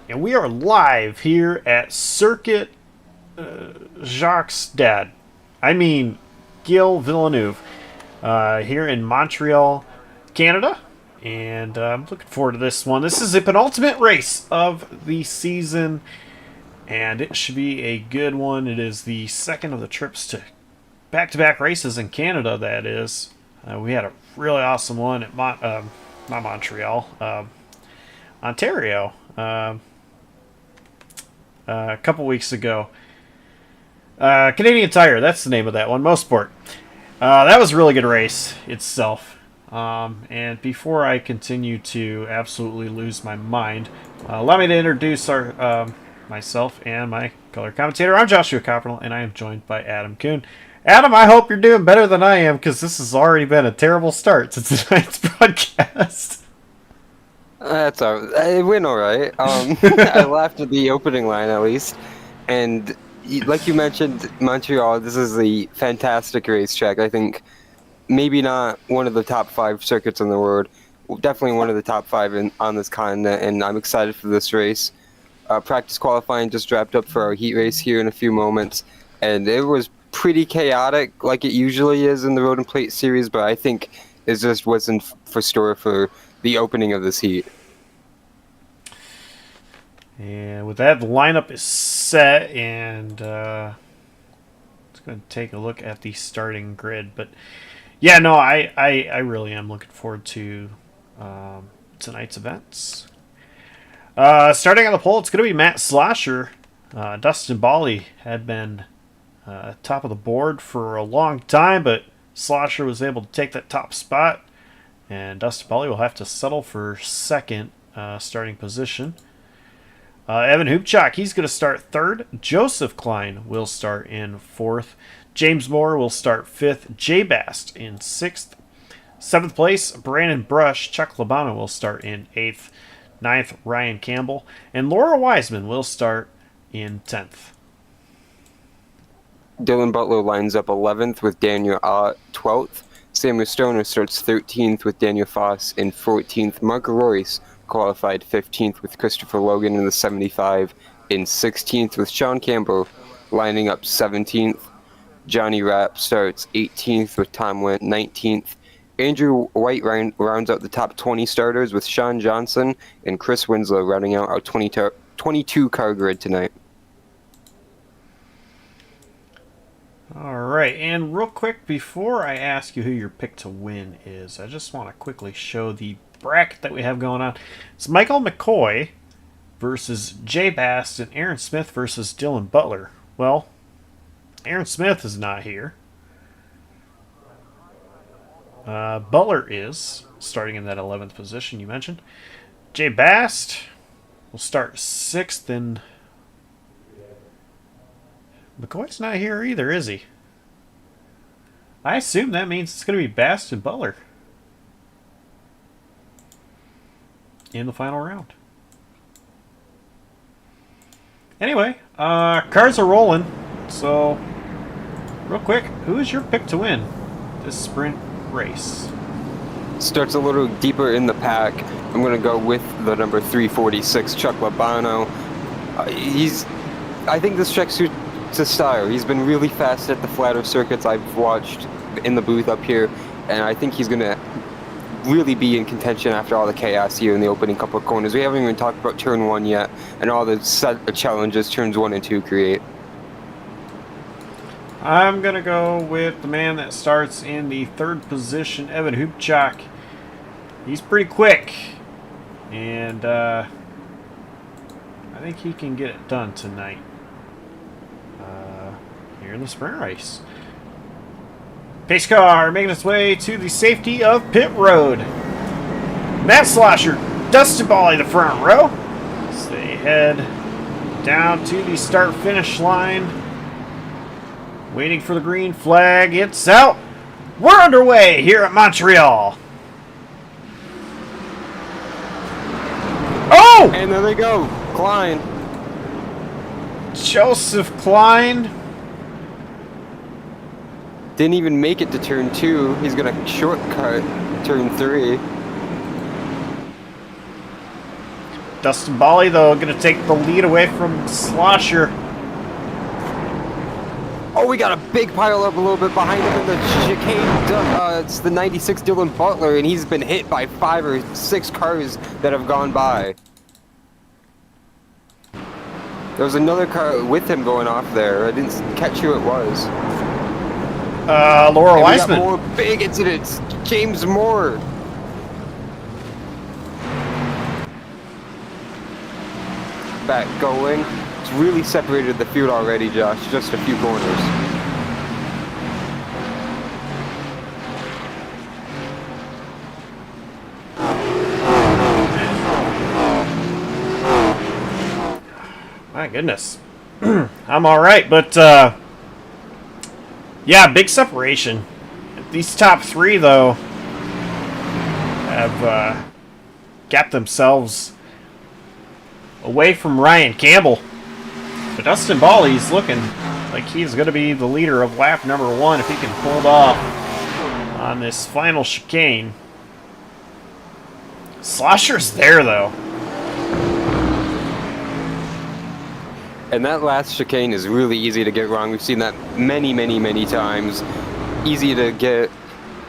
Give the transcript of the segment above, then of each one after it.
And we are live here at Circuit Jacques Dad. I mean, Gilles Villeneuve, here in Montreal, Canada. And I'm looking forward to this one. This is the penultimate race of the season, and it should be a good one. It is the second of the trips to back-to-back races in Canada, that is. We had a really awesome one at not Montreal, Ontario, a couple weeks ago. Canadian Tire, that's the name of that one. Mosport. That was a really good race itself. And before I continue to absolutely lose my mind, allow me to introduce myself and my color commentator. I'm Joshua Copperl, and I am joined by Adam Kuhn. Adam, I hope you're doing better than I am, because this has already been a terrible start to tonight's broadcast. That's all. It went all right. I laughed at the opening line at least, and like you mentioned, Montreal. This is a fantastic racetrack. I think maybe not one of the top 5 circuits in the world. Definitely one of the top 5 on this continent, and I'm excited for this race. Practice qualifying just wrapped up for our heat race here in a few moments, and it was pretty chaotic, like it usually is in the Road and Plate series. But I think it just wasn't for store for the opening of this heat. And with that, the lineup is set, and let's go and take a look at the starting grid. But yeah, no, I really am looking forward to tonight's events. Starting on the pole, it's going to be Matt Slosher. Dustin Bally had been top of the board for a long time, but Slosher was able to take that top spot, and Dustin Bally will have to settle for second starting position. Evan Hupchak, he's going to start third. Joseph Klein will start in fourth. James Moore will start fifth. Jay Bast in sixth. Seventh place, Brandon Brush. Chuck Labano will start in eighth. Ninth, Ryan Campbell. And Laura Wiseman will start in 10th. Dylan Butler lines up 11th with Daniel Ott 12th. Samuel Stoner starts 13th with Daniel Foss in 14th. Mark Royce qualified 15th with Christopher Logan in the 75, in 16th with Sean Campbell lining up 17th. Johnny Rapp starts 18th with Tom Wendt 19th. Andrew White rounds out the top 20 starters with Sean Johnson and Chris Winslow rounding out our 22 car grid tonight. All right, and real quick, before I ask you who your pick to win is, I just want to quickly show the bracket that we have going on. It's Michael McCoy versus Jay Bast and Aaron Smith versus Dylan Butler. Well, Aaron Smith is not here. Butler is starting in that 11th position you mentioned. Jay Bast will start 6th, and McCoy's not here either, is he? I assume that means it's going to be Bast and Butler in the final round. Anyway, cars are rolling. So, real quick, who is your pick to win this sprint race? Starts a little deeper in the pack. I'm going to go with the number 346, Chuck Labano. I think this track suits his style. He's been really fast at the flatter circuits I've watched in the booth up here, and I think he's going to really be in contention after all the chaos here in the opening couple of corners. We haven't even talked about turn 1 yet, and all the set challenges turns 1 and 2 create. I'm going to go with the man that starts in the 3rd position, Evan Hupchak. He's pretty quick, and I think he can get it done tonight here in the sprint race. Pace car making its way to the safety of pit road. Matt Slosher, Dustin Bally the front row as they head down to the start-finish line. Waiting for the green flag. It's out. We're underway here at Montreal. Oh! And there they go. Klein. Joseph Klein. Didn't even make it to turn 2. He's going to shortcut turn 3. Dustin Bali, though, going to take the lead away from Slosher. Oh, we got a big pile up a little bit behind him in the chicane. It's the 96 Dylan Butler, and he's been hit by 5 or 6 cars that have gone by. There was another car with him going off there. I didn't catch who it was. Laura And we Weisman. got more big incidents. James Moore. Back going. It's really separated the field already, Josh. Just a few corners. My goodness. I'm all right, but yeah, big separation. These top 3, though, have gapped themselves away from Ryan Campbell. But Dustin Bali's looking like he's going to be the leader of lap number 1 if he can pull it off on this final chicane. Slosher's there, though. And that last chicane is really easy to get wrong. We've seen that many, many, many times. Easy to get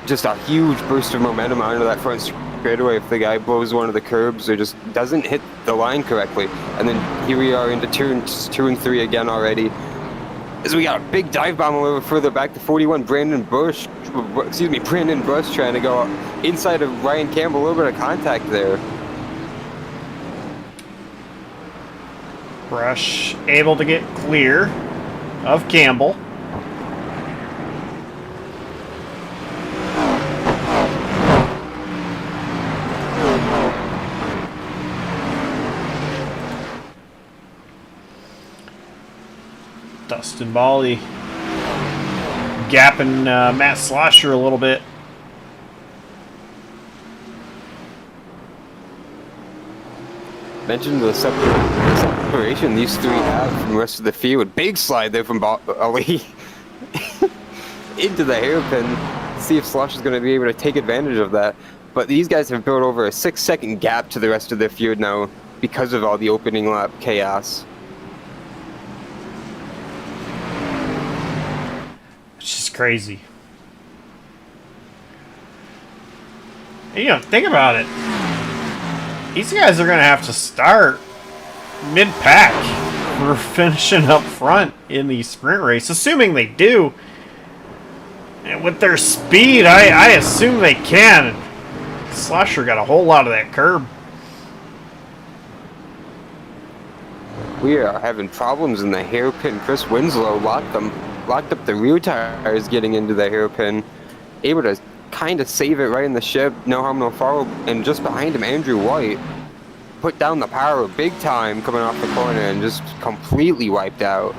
just a huge burst of momentum onto that front straightaway if the guy blows one of the curbs or just doesn't hit the line correctly. And then here we are into turns 2 and 3 again already. As we got a big dive bomb a little further back to 41, Brandon Bush trying to go inside of Ryan Campbell, a little bit of contact there. Brush able to get clear of Campbell. Dustin Bali gapping Matt Slosher a little bit. Mentioned the separation these 3 have from the rest of the field. Big slide there from Ali into the hairpin. See if Slosh is going to be able to take advantage of that. But these guys have built over a 6-second gap to the rest of the field now because of all the opening lap chaos. It's just crazy. And, you know, think about it. These guys are going to have to start mid-pack for finishing up front in the sprint race, assuming they do. And with their speed, I assume they can. Slosher got a whole lot of that curb. We are having problems in the hairpin. Chris Winslow locked up the rear tires getting into the hairpin. Able to kind of save it right in the ship. No harm, no foul. And just behind him, Andrew White put down the power big time coming off the corner and just completely wiped out.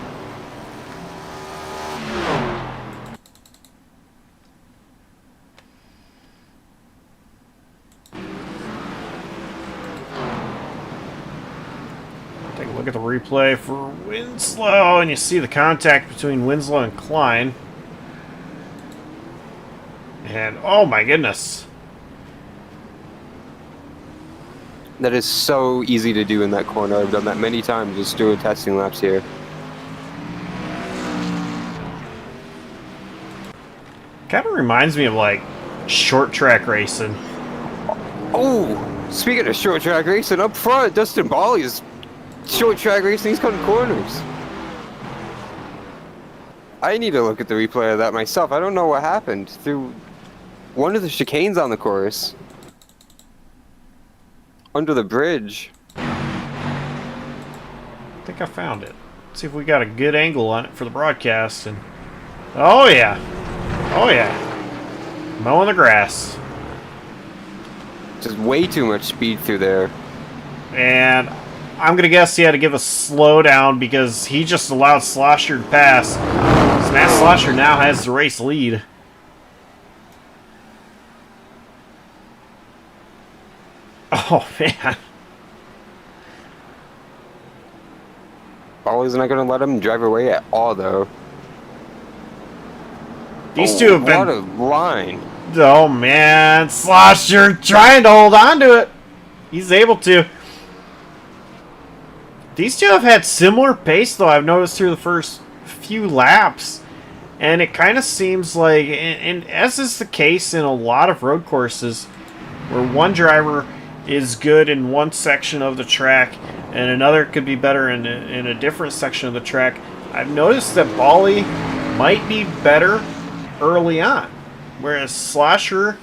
Take a look at the replay for Winslow, and you see the contact between Winslow and Klein. And, oh my goodness. That is so easy to do in that corner. I've done that many times just doing testing laps here. Kind of reminds me of, like, short track racing. Oh, speaking of short track racing, up front, Dustin Bali is short track racing. He's cutting corners. I need to look at the replay of that myself. I don't know what happened through one of the chicanes on the course. Under the bridge. I think I found it. Let's see if we got a good angle on it for the broadcast. And oh yeah, oh yeah, mowing the grass. Just way too much speed through there. And I'm gonna guess he had to give a slowdown because he just allowed Slosher to pass. So Matt Slosher now has the race lead. Oh, man. Bali's not going to let him drive away at all, though. These two have been... What a line. Oh, man. Slosher trying to hold on to it. He's able to. These two have had similar pace, though, I've noticed through the first few laps. And it kind of seems like, and as is the case in a lot of road courses, where one driver is good in one section of the track and another could be better in a different section of the track, I've noticed that Bali might be better early on, whereas Slosher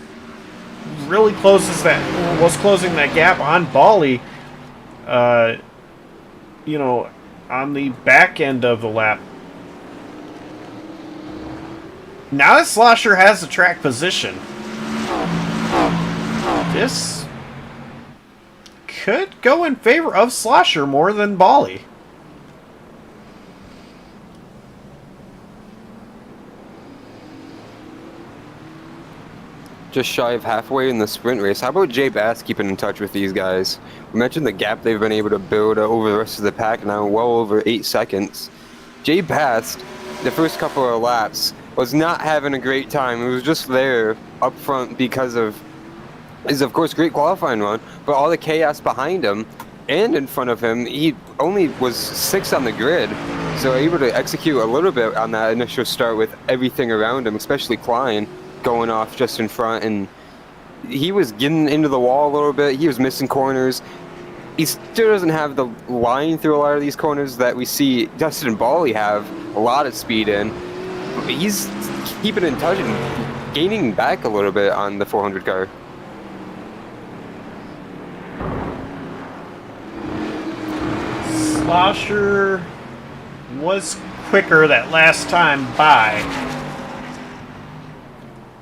really was closing that gap on Bali, you know, on the back end of the lap. Now that Slosher has the track position, this could go in favor of Slosher more than Bali. Just shy of halfway in the sprint race. How about Jay Bass keeping in touch with these guys? We mentioned the gap they've been able to build over the rest of the pack now, well over 8 seconds. Jay Bass, the first couple of laps, was not having a great time. He was just there up front because of his, of course, great qualifying run, but all the chaos behind him and in front of him, he only was 6th on the grid, so able to execute a little bit on that initial start with everything around him, especially Klein going off just in front, and he was getting into the wall a little bit. He was missing corners. He still doesn't have the line through a lot of these corners that we see Dustin and Bali have a lot of speed in. He's keeping in touch and gaining back a little bit on the 400 car. Slosher was quicker that last time by.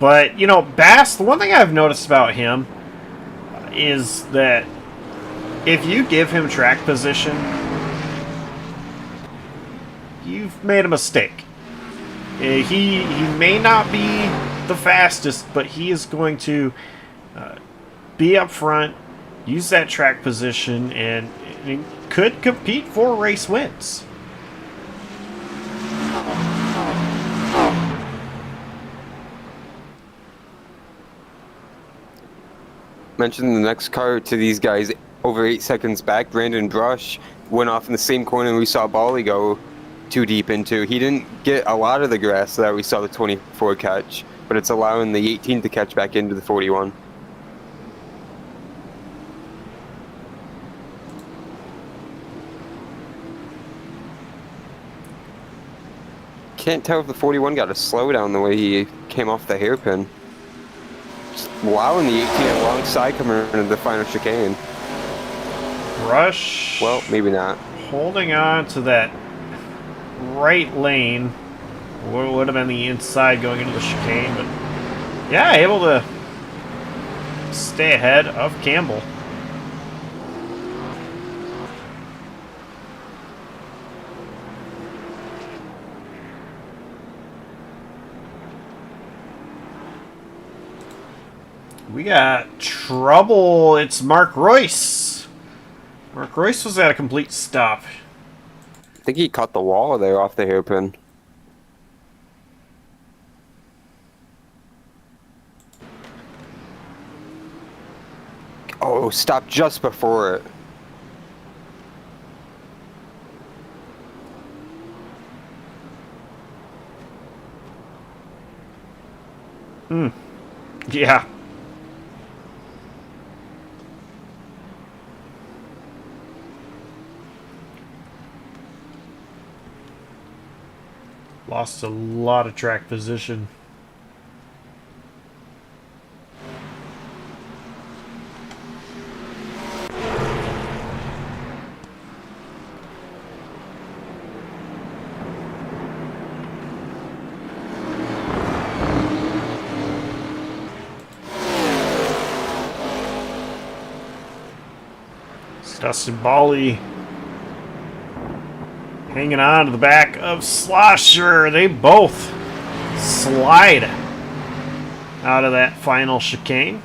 But, you know, Bass, the one thing I've noticed about him is that if you give him track position, you've made a mistake. He may not be the fastest, but he is going to be up front, use that track position, and could compete for race wins. Mentioned the next car to these guys over 8 seconds back. Brandon Brush went off in the same corner we saw Bali go too deep into. He didn't get a lot of the grass that we saw the 24 catch, but it's allowing the 18 to catch back into the 41. Can't tell if the 41 got a slowdown the way he came off the hairpin. Just allowing the 18 alongside coming into the final chicane. Rush. Well, maybe not. Holding on to that right lane. Would have been the inside going into the chicane, but yeah, able to stay ahead of Campbell. We got trouble. It's Mark Royce. Mark Royce was at a complete stop. I think he caught the wall there off the hairpin. Oh, stopped just before it. Yeah. Lost a lot of track position. Dustin Bali hanging on to the back of Slosher. They both slide out of that final chicane.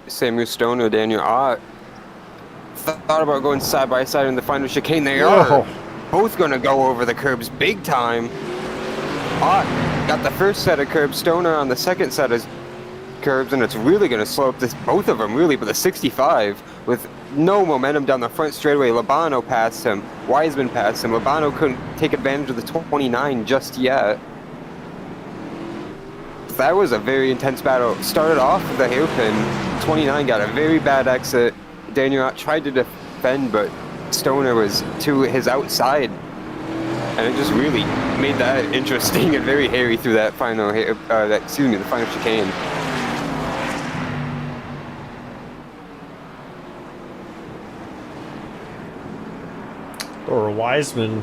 Samuel Stone or Daniel Ott thought about going side by side in the final chicane. They are both going to go over the curbs big time. Ott got the first set of curbs. Stoner on the second set is curbs, and it's really going to slow up both of them, really, but the 65, with no momentum down the front straightaway. Labano passed him. Wiseman passed him. Labano couldn't take advantage of the 29 just yet. That was a very intense battle. Started off with the hairpin. 29 got a very bad exit. Daniel tried to defend, but Stoner was to his outside. And it just really made that interesting and very hairy through that final, the final chicane. Or Wiseman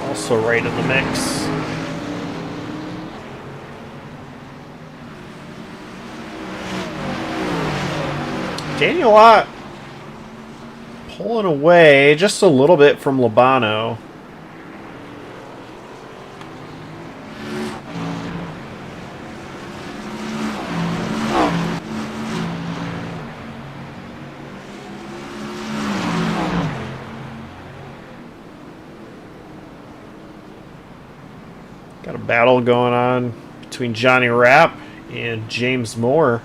also right in the mix. Daniel Ott pulling away just a little bit from Labano. Got a battle going on between Johnny Rapp and James Moore.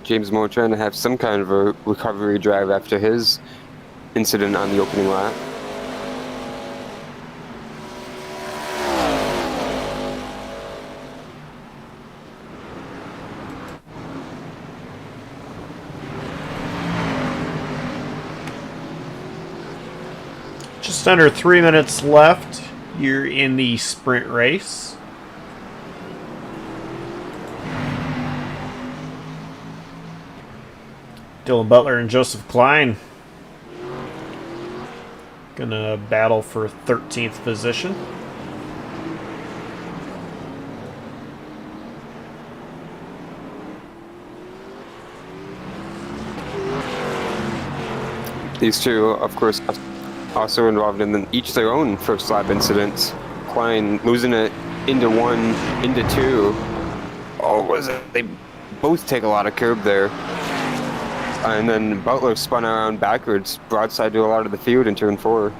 James Moore trying to have some kind of a recovery drive after his incident on the opening lap. Just under 3 minutes left. You're in the sprint race. Dylan Butler and Joseph Klein gonna battle for 13th position. These two, of course, also involved in each their own first lap incidents. Klein losing it into one, into two. Oh, was it? They both take a lot of curb there. And then Butler spun around backwards, broadside to a lot of the field in turn 4.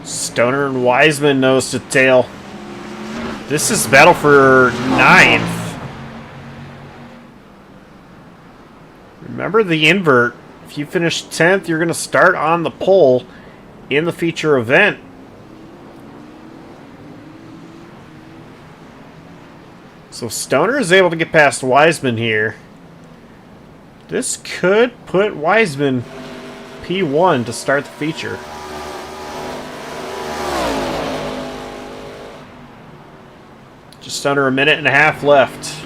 Stoner and Wiseman nose to tail. This is battle for 9th. Remember the invert. If you finish 10th, you're going to start on the pole in the feature event. So Stoner is able to get past Wiseman here. This could put Wiseman P1 to start the feature. Just under a minute and a half left.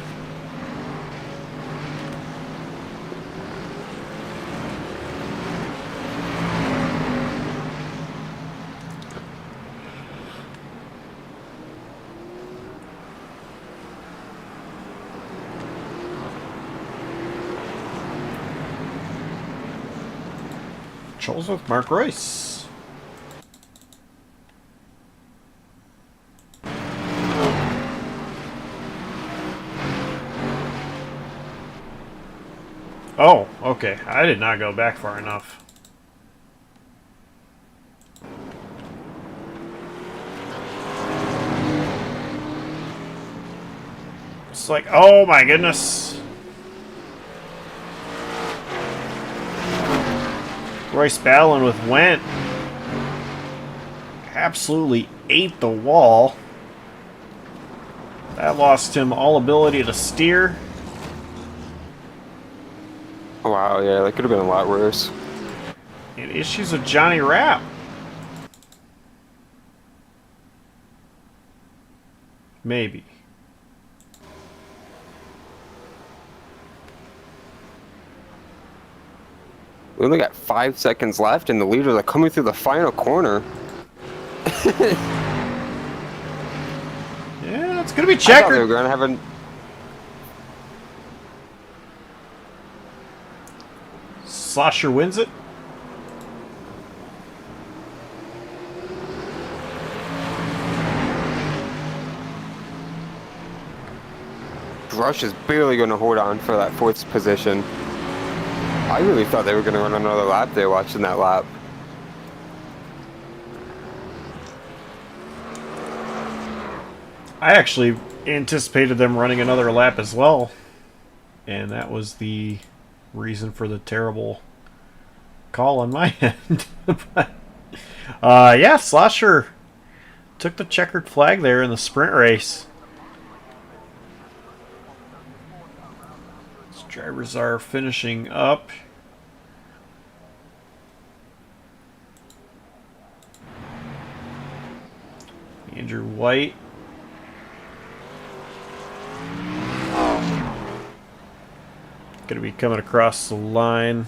Controls with Mark Royce. Oh, okay. I did not go back far enough. It's like, oh my goodness. Royce battling with Wendt. Absolutely ate the wall. That lost him all ability to steer. Wow, yeah, that could have been a lot worse. And issues with Johnny Rapp. Maybe. We only got 5 seconds left, and the leaders are coming through the final corner. Yeah, it's going to be I thought they checkered. were going to have a... Slosher wins it. Rush is barely going to hold on for that fourth position. I really thought they were going to run another lap there watching that lap. I actually anticipated them running another lap as well, and that was the reason for the terrible call on my end. But, yeah, Slosher took the checkered flag there in the sprint race. These drivers are finishing up. Andrew White. Going to be coming across the line.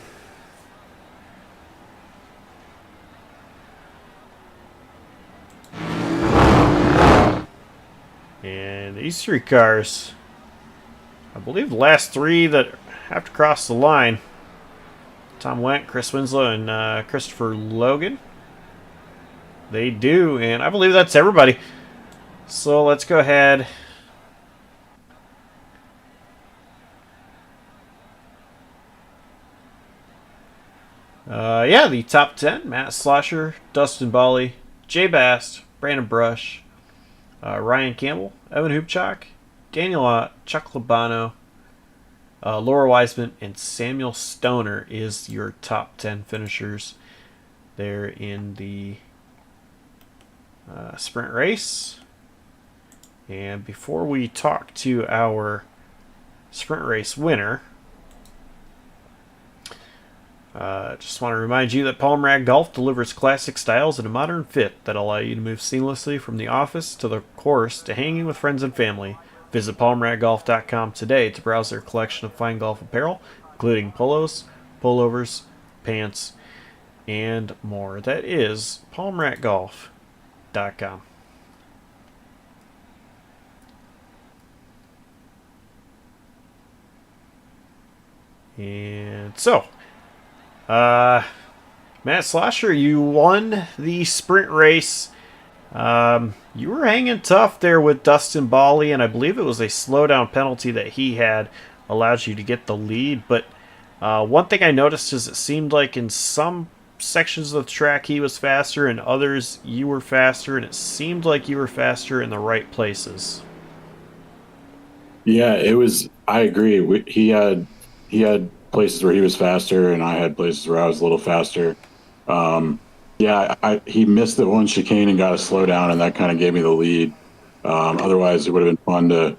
And these three cars, I believe the last three that have to cross the line, Tom Wendt, Chris Winslow, and Christopher Logan. They do, and I believe that's everybody. So let's go ahead. Yeah, the top 10, Matt Slosher, Dustin Bally, Jay Bast, Brandon Brush, Ryan Campbell, Evan Hoopchak, Daniel Chuck Labano, Laura Wiseman, and Samuel Stoner is your top 10 finishers there in the sprint race. And before we talk to our sprint race winner, just want to remind you that Palmrad Golf delivers classic styles and a modern fit that allow you to move seamlessly from the office to the course to hanging with friends and family. Visit palmradgolf.com today to browse their collection of fine golf apparel, including polos, pullovers, pants, and more. That is palmradgolf.com. And so, Matt Slosher, you won the sprint race. You were hanging tough there with Dustin Bally, and I believe it was a slowdown penalty that he had allowed you to get the lead. But one thing I noticed is it seemed like in some sections of the track he was faster, and others you were faster, and it seemed like you were faster in the right places. Yeah, it was. I agree. He had places where he was faster, and I had places where I was a little faster. Yeah, he missed the one chicane and got a slowdown, and that kind of gave me the lead. Otherwise, it would have been fun to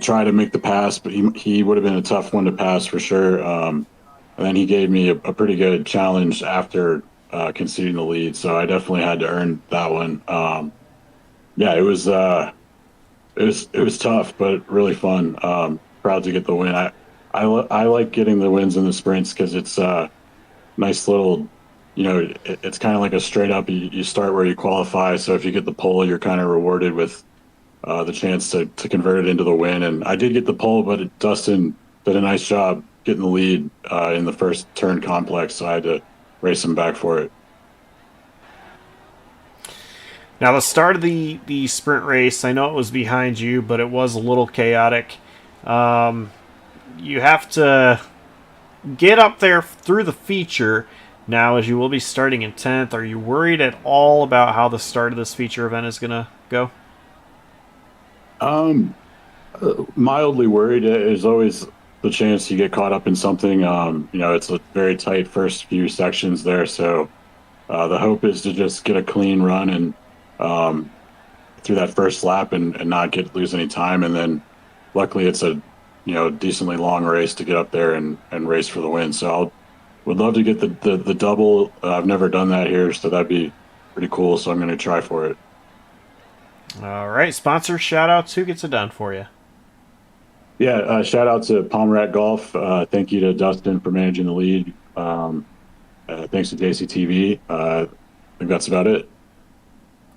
try to make the pass, but he would have been a tough one to pass for sure. And then he gave me a pretty good challenge after conceding the lead, so I definitely had to earn that one. Yeah, it was tough, but really fun. Proud to get the win. I like getting the wins in the sprints because it's a nice little, it's kind of like a straight up. You start where you qualify. So if you get the pole, you're kind of rewarded with the chance to convert it into the win. And I did get the pole, but Dustin did a nice job getting the lead in the first turn complex. So I had to race him back for it. Now, the start of the sprint race, I know it was behind you, but it was a little chaotic. You have to get up there through the feature now, as you will be starting in 10th. Are you worried at all about how the start of this feature event is going to go? Mildly worried. There's always the chance you get caught up in something. It's a very tight first few sections there. So the hope is to just get a clean run and through that first lap and not lose any time. And then luckily it's a decently long race to get up there and race for the win. So would love to get the double. I've never done that here, so that'd be pretty cool. So I'm going to try for it. All right, sponsor shout outs. Who gets it done for you? Yeah, shout out to Palmrat Golf. Thank you to Dustin for managing the lead. Thanks to JCTV. I think that's about it.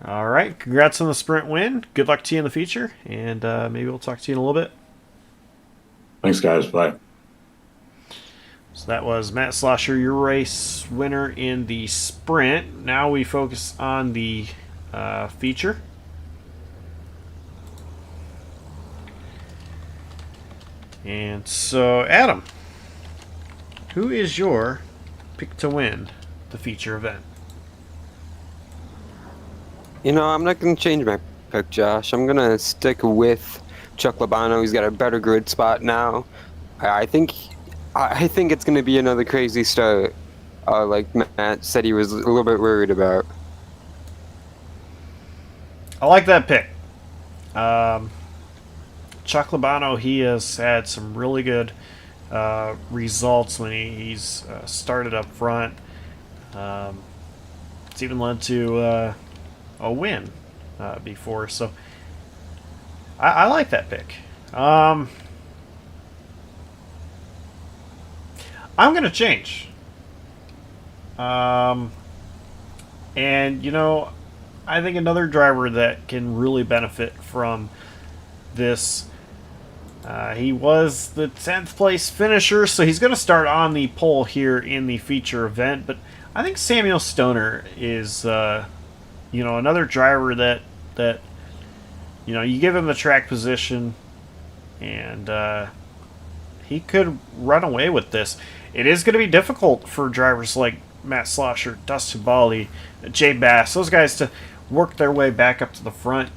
All right, congrats on the sprint win. Good luck to you in the future, and maybe we'll talk to you in a little bit. Thanks, guys. Bye. So that was Matt Slosher, your race winner in the sprint. Now we focus on the feature. And so, Adam, who is your pick to win the feature event? You know, I'm not going to change my pick, Josh. I'm going to stick with Chuck Labano. He's got a better grid spot now. I think I think it's going to be another crazy start, like Matt said he was a little bit worried about. I like that pick. Chuck Labano, he has had some really good results when he's started up front. It's even led to a win before, so I like that pick. I'm going to change. And, you know, I think another driver that can really benefit from this, he was the 10th place finisher, so he's going to start on the pole here in the feature event, but I think Samuel Stoner is, you know, another driver that, you know, you give him the track position, and he could run away with this. It is going to be difficult for drivers like Matt Slosher, Dustin Bally, Jay Bass, those guys to work their way back up to the front.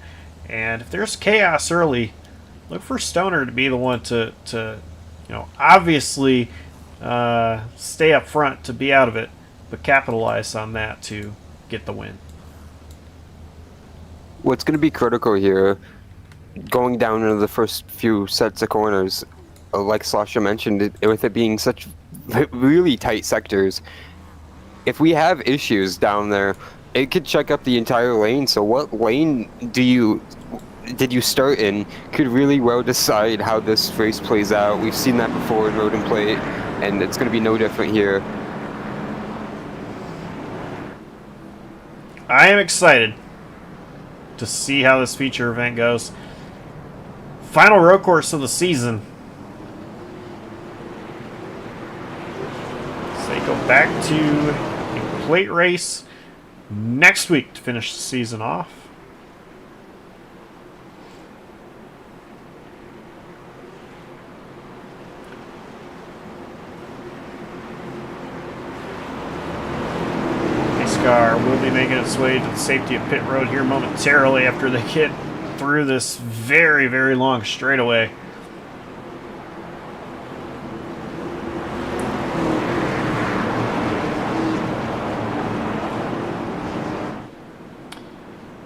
And if there's chaos early, look for Stoner to be the one to you know, obviously stay up front to be out of it, but capitalize on that to get the win. What's going to be critical here, going down into the first few sets of corners, like Sasha mentioned, with it being such really tight sectors, if we have issues down there, it could check up the entire lane. So what lane did you start in could really well decide how this race plays out. We've seen that before in Road and Plate, and it's going to be no different here. I am excited to see how this feature event goes. Final road course of the season. So they go back to a plate race next week to finish the season off. Car will be making its way to the safety of pit road here momentarily after they get through this very, very long straightaway.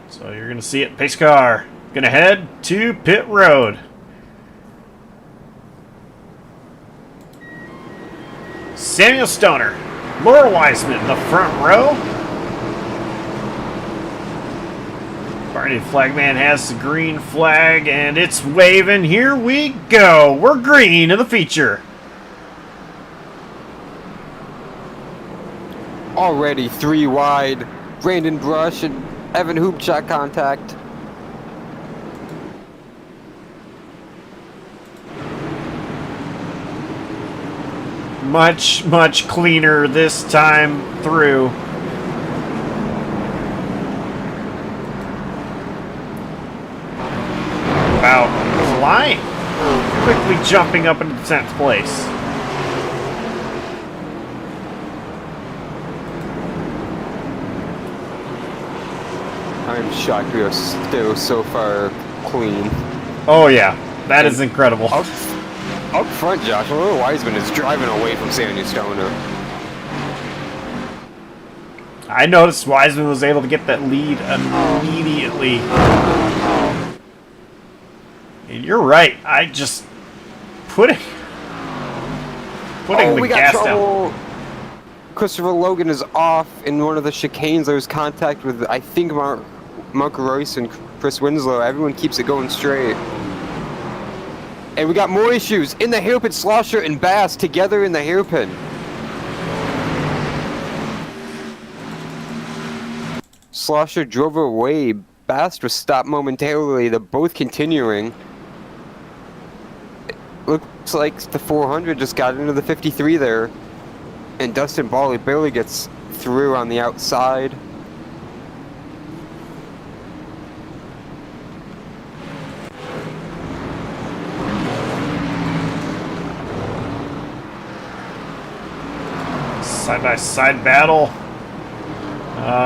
So you're going to see it. Pace car going to head to pit road. Samuel Stoner, Laura Wiseman in the front row. Barney the Flagman has the green flag, and it's waving. Here we go. We're green in the feature. Already 3 wide. Brandon Brush and Evan Hoopchak contact. Much, much cleaner this time through. About flying. Quickly jumping up into 10th place. I'm shocked we are still so far clean. Oh yeah, that is incredible. Up front, Josh, Laura Wiseman is driving away from Samuel Stoner. I noticed Wiseman was able to get that lead immediately. And you're right. I just putting the gas down. Christopher Logan is off in one of the chicanes. There was contact with, I think, Mark Royce and Chris Winslow. Everyone keeps it going straight. And we got more issues in the hairpin. Slosher and Bass together in the hairpin. Slosher drove away. Bass was stopped momentarily. They're both continuing. It looks like the 400 just got into the 53 there. And Dustin Bally barely gets through on the outside. Side-by-side battle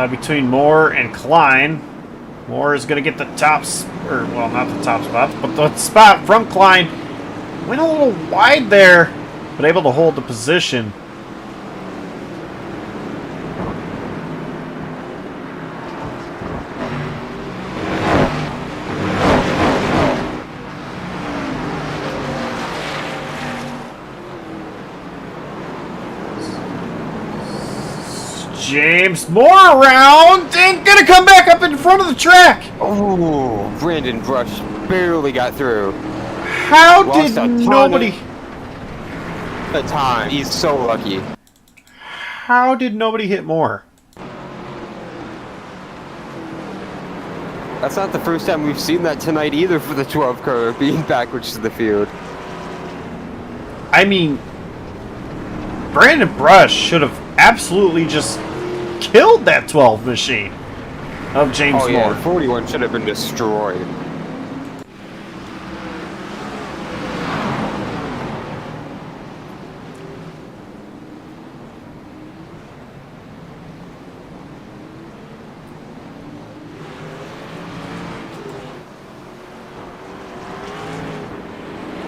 between Moore and Klein. Moore is going to get the tops, or, well, not the top spot, but the spot from Klein. Went a little wide there, but able to hold the position. James Moore around and gonna come back up in front of the track. Oh, Brandon Brush barely got through. How Lost did a ton nobody? The time. He's so lucky. How did nobody hit Moore? That's not the first time we've seen that tonight either for the 12 car being backwards to the field. I mean, Brandon Brush should have absolutely just killed that 12 machine of James Oh yeah, Moore. 41 should have been destroyed.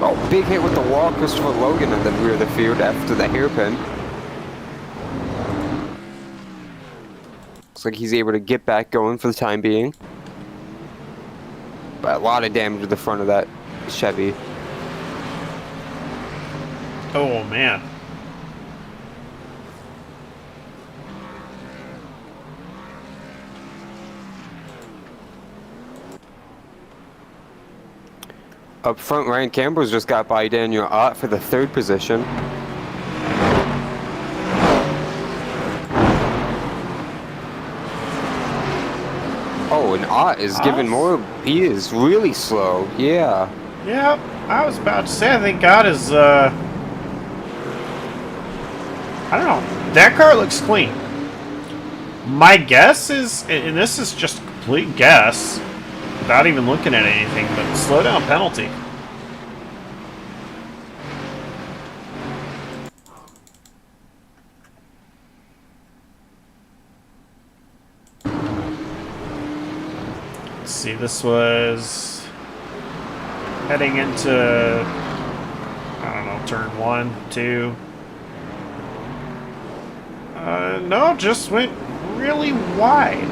Oh, big hit with the wall, Christopher Logan in the rear of the field after the hairpin. Looks like he's able to get back going for the time being. But a lot of damage to the front of that Chevy. Oh man. Up front, Ryan Campbell's just got by Daniel Ott for the 3rd position. Oh, and Ott is giving more. He is really slow. Yeah. Yeah, I was about to say, I think God is, I don't know. That car looks clean. My guess is, and this is just a complete guess, without even looking at anything, but slow down penalty. Let's see, this was heading into, I don't know, turn 1, 2. No, just went really wide.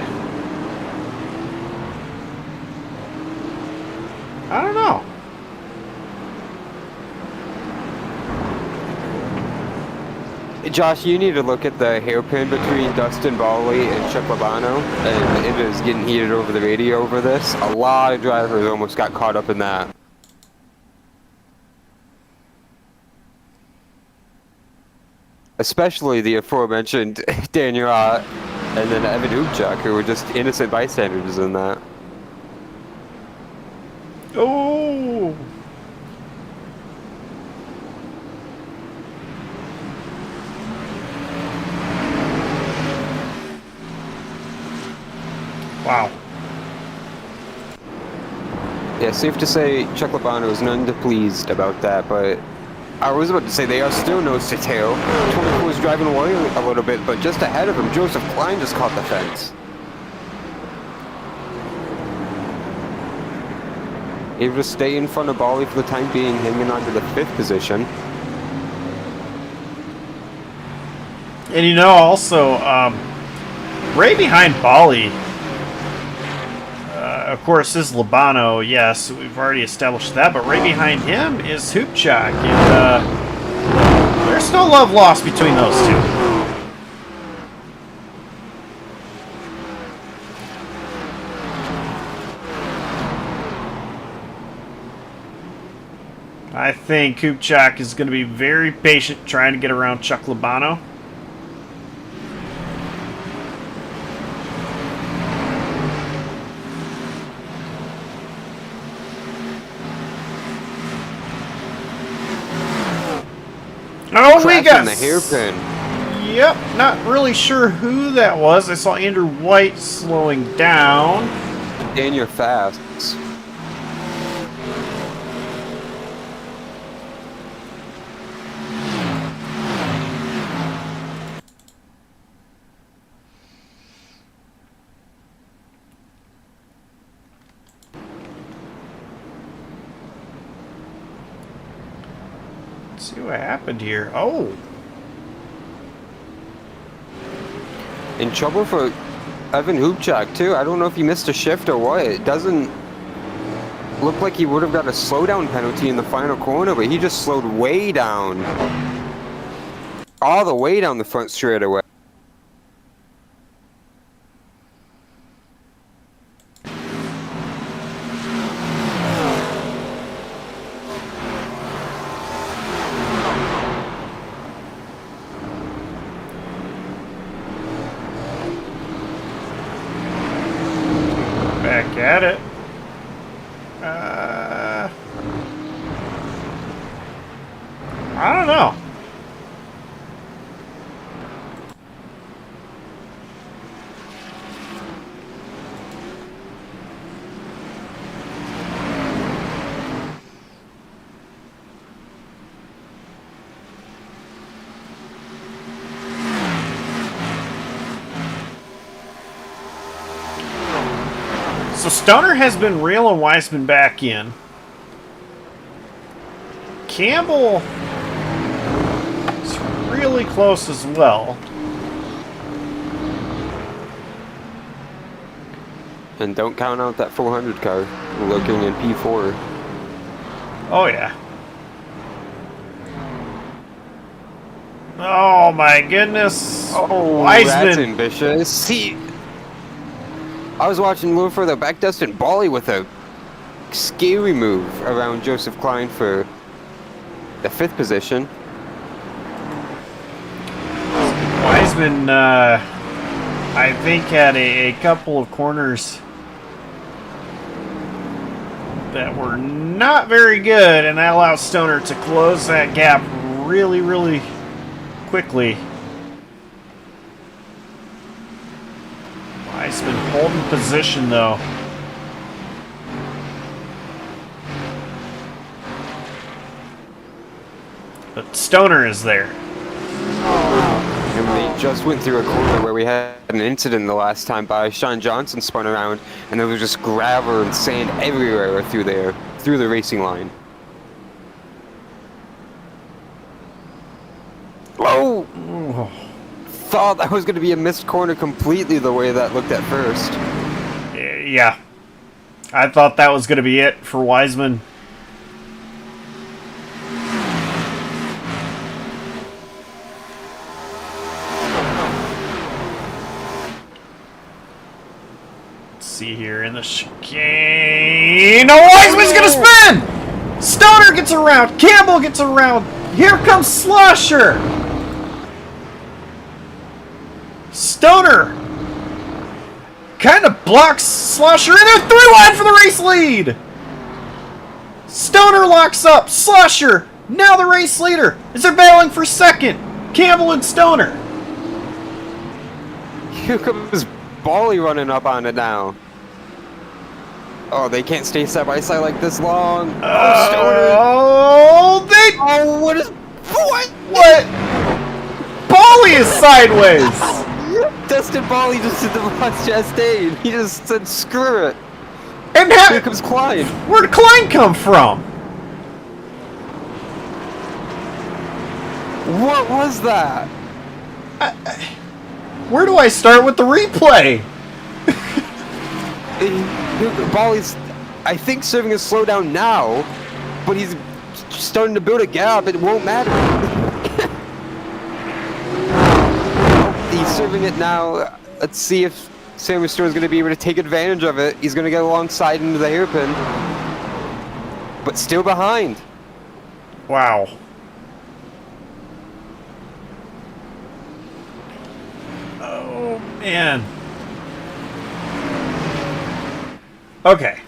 I don't know. Josh, you need to look at the hairpin between Dustin Bawley and Chuck Labano, and it is getting heated over the radio over this. A lot of drivers almost got caught up in that. Especially the aforementioned Daniel Ott and then Evan Ubchuk, who were just innocent bystanders in that. Oh! Wow. Yeah, safe to say Chuck Labano is none too pleased about that, but I was about to say they are still nose to tail. 24 is driving away a little bit, but just ahead of him, Joseph Klein just caught the fence. Able to stay in front of Bawley for the time being, hanging on to the 5th position. And you know, also, right behind Bali, of course, is Labano. Yes, we've already established that, but right behind him is Hoopchak, and there's no love lost between those two. I think Hoopchak is going to be very patient trying to get around Chuck Labano. Oh, we got the hairpin. Yep, not really sure who that was. I saw Andrew White slowing down. Daniel fast. Let's see what happened here. Oh! In trouble for Evan Hoopchak, too. I don't know if he missed a shift or what. It doesn't look like he would have got a slowdown penalty in the final corner, but he just slowed way down. All the way down the front straightaway. Back at it. I don't know. So Stoner has been reeling Weissman back in. Campbell is really close as well. And don't count out that 400 car lurking in P4. Oh, yeah. Oh, my goodness. Oh, Weissman. that's ambitious. See, I was watching a little further back, Dustin Bally with a scary move around Joseph Klein for the 5th position. Weissman, I think, had a couple of corners that were not very good, and that allowed Stoner to close that gap really, really quickly. Weissman holding position, though. But Stoner is there. And they just went through a corner where we had an incident the last time by. Sean Johnson spun around, and there was just gravel and sand everywhere through there, through the racing line. Oh! Thought that was going to be a missed corner completely the way that looked at first. Yeah. I thought that was going to be it for Weissman. Let's see here in the chicane. No, Weissman's going to spin! Stoner gets around. Campbell gets around. Here comes Slosher. Stoner kind of blocks Slosher in there. 3 wide for the race lead. Stoner locks up. Slosher, now the race leader. As they're battling for second. Campbell and Stoner. Here comes Bally running up on it now. Oh, they can't stay side by side like this long. Oh, they... Oh, what is... What? Bally is sideways. Dustin Bally just did the Ross Chastain. He just said, screw it. And Here comes Klein. Where'd Klein come from? What was that? Where do I start with the replay? Bally's, I think, serving a slowdown now, but he's starting to build a gap. It won't matter. He's serving it now. Let's see if Sam Restore is going to be able to take advantage of it. He's going to get alongside into the hairpin, but still behind. Wow. Oh, man. Okay.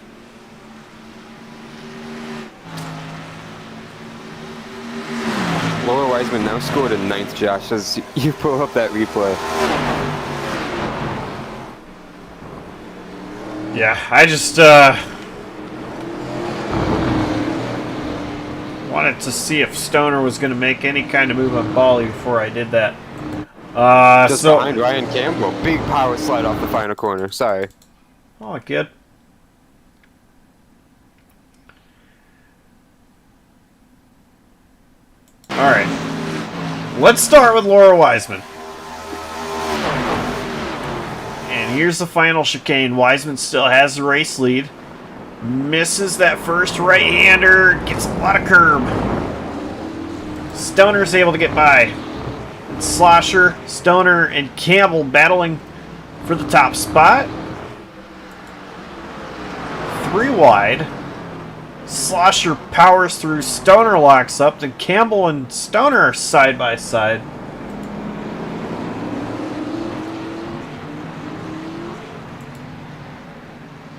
Laura Weissman now scored a 9th, Josh, as you pull up that replay. Yeah, I just wanted to see if Stoner was going to make any kind of move on Bally before I did that. Just behind Ryan Campbell. Big power slide off the final corner. Sorry. Oh, good. Alright. Let's start with Laura Wiseman. And here's the final chicane. Wiseman still has the race lead. Misses that first right-hander. Gets a lot of curb. Stoner's able to get by. Slosher, Stoner, and Campbell battling for the top spot. 3 wide. Slosher powers through. Stoner locks up. Then Campbell and Stoner are side by side.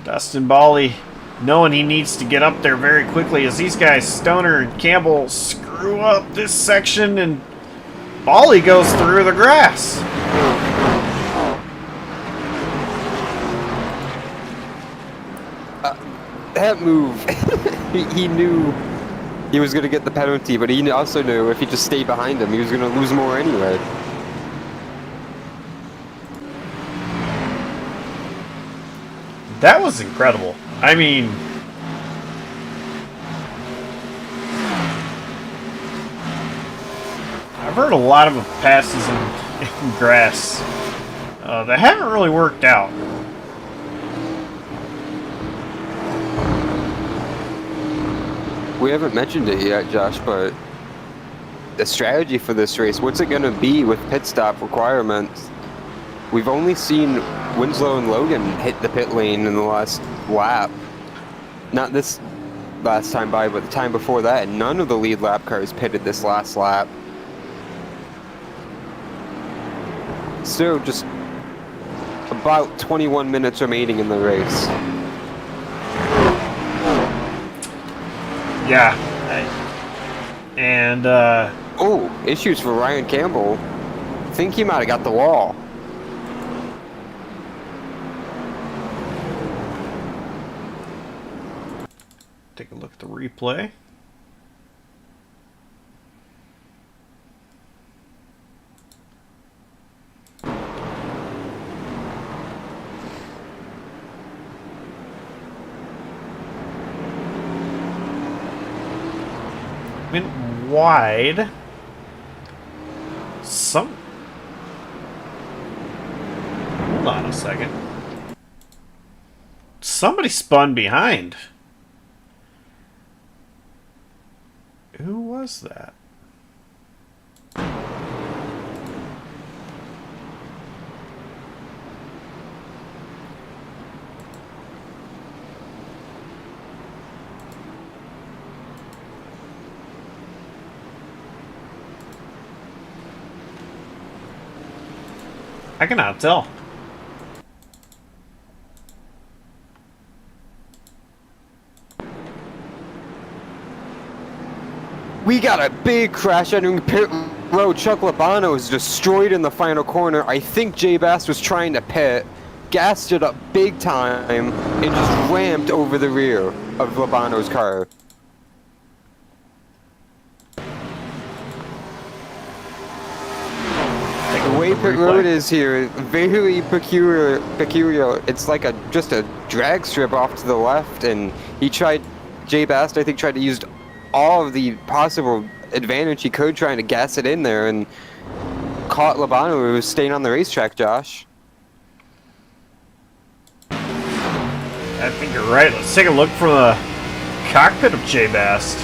Dustin Bally knowing he needs to get up there very quickly as these guys, Stoner and Campbell, screw up this section, and Bally goes through the grass. That move, he knew he was going to get the penalty, but he also knew if he just stayed behind him, he was going to lose more anyway. That was incredible. I mean, I've heard a lot of passes in grass that haven't really worked out. We haven't mentioned it yet, Josh, but the strategy for this race, what's it going to be with pit stop requirements? We've only seen Winslow and Logan hit the pit lane in the last lap. Not this last time by, but the time before that, and none of the lead lap cars pitted this last lap. So just about 21 minutes remaining in the race. Yeah. And, Oh, issues for Ryan Campbell. I think he might have got the wall. take a look at the replay. Went wide. Hold on a second. Somebody spun behind. Who was that? I cannot tell. We got a big crash entering pit road. Chuck Labano is destroyed in the final corner. I think Jay Bass was trying to pit, gassed it up big time, and just rammed over the rear of Labano's car. The way pit road is here, very peculiar. It's like just a drag strip off to the left, and Jay Bast, I think, tried to use all of the possible advantage he could trying to gas it in there, and caught Labano, who was staying on the racetrack, Josh. I think you're right. Let's take a look from the cockpit of Jay Bast.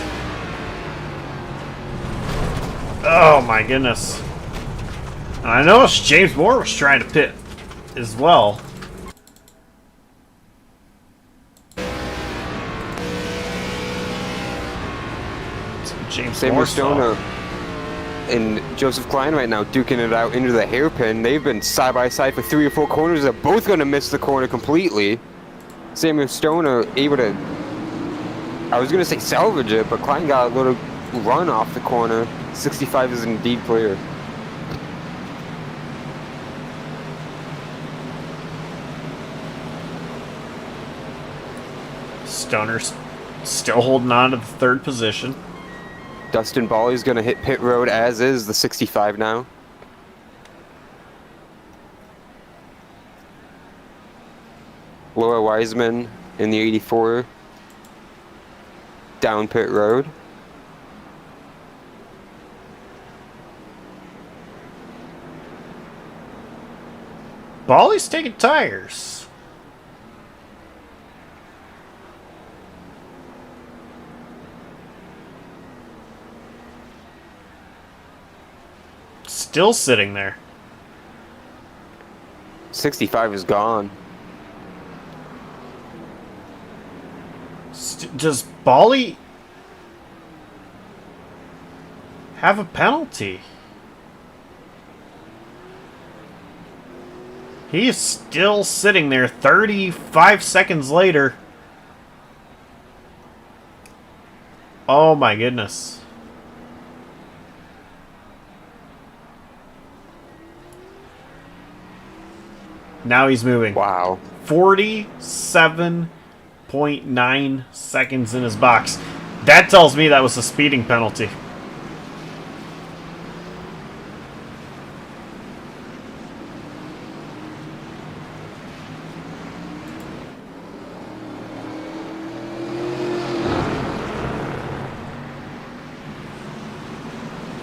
Oh my goodness. And I noticed James Moore was trying to pit as well. James Moore Stoner and Joseph Klein right now duking it out into the hairpin. They've been side by side for 3 or 4 corners. They're both going to miss the corner completely. Samuel Stoner able to, I was going to say salvage it, but Klein got a little run off the corner. 65 is indeed clear. Stoner's still holding on to the 3rd position. Dustin Bally's going to hit pit road, as is the 65 now. Laura Wiseman in the 84 down pit road. Bolly's taking tires. Still sitting there. 65 is gone. Does Bolly have a penalty? He is still sitting there 35 seconds later. Oh my goodness. Now he's moving. Wow. 47.9 seconds in his box. That tells me that was a speeding penalty.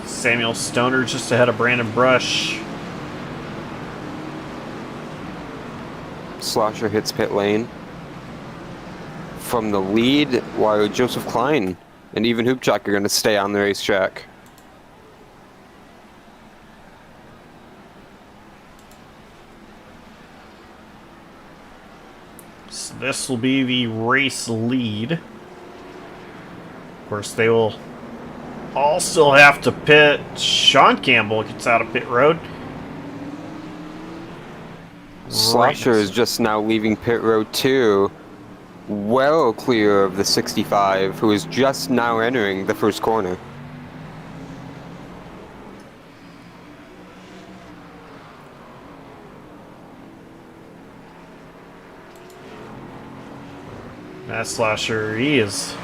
Samuel Stoner just ahead of Brandon Brush. Slosher hits pit lane. From the lead, while Joseph Klein and even Hoopchak are going to stay on the racetrack. So this will be the race lead. Of course, they will all still have to pit. Sean Campbell gets out of pit road. Slosher is just now leaving pit road 2, well clear of the 65, who is just now entering the first corner. That Slosher, he is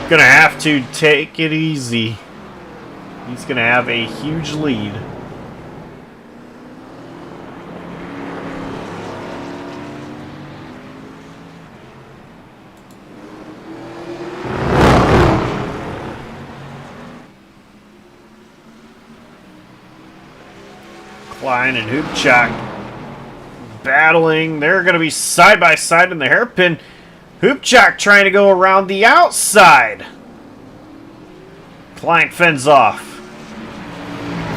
gonna have to take it easy. He's gonna have a huge lead. Klein and Hoopchak battling. They're going to be side by side in the hairpin. Hoopchak trying to go around the outside. Klein fends off.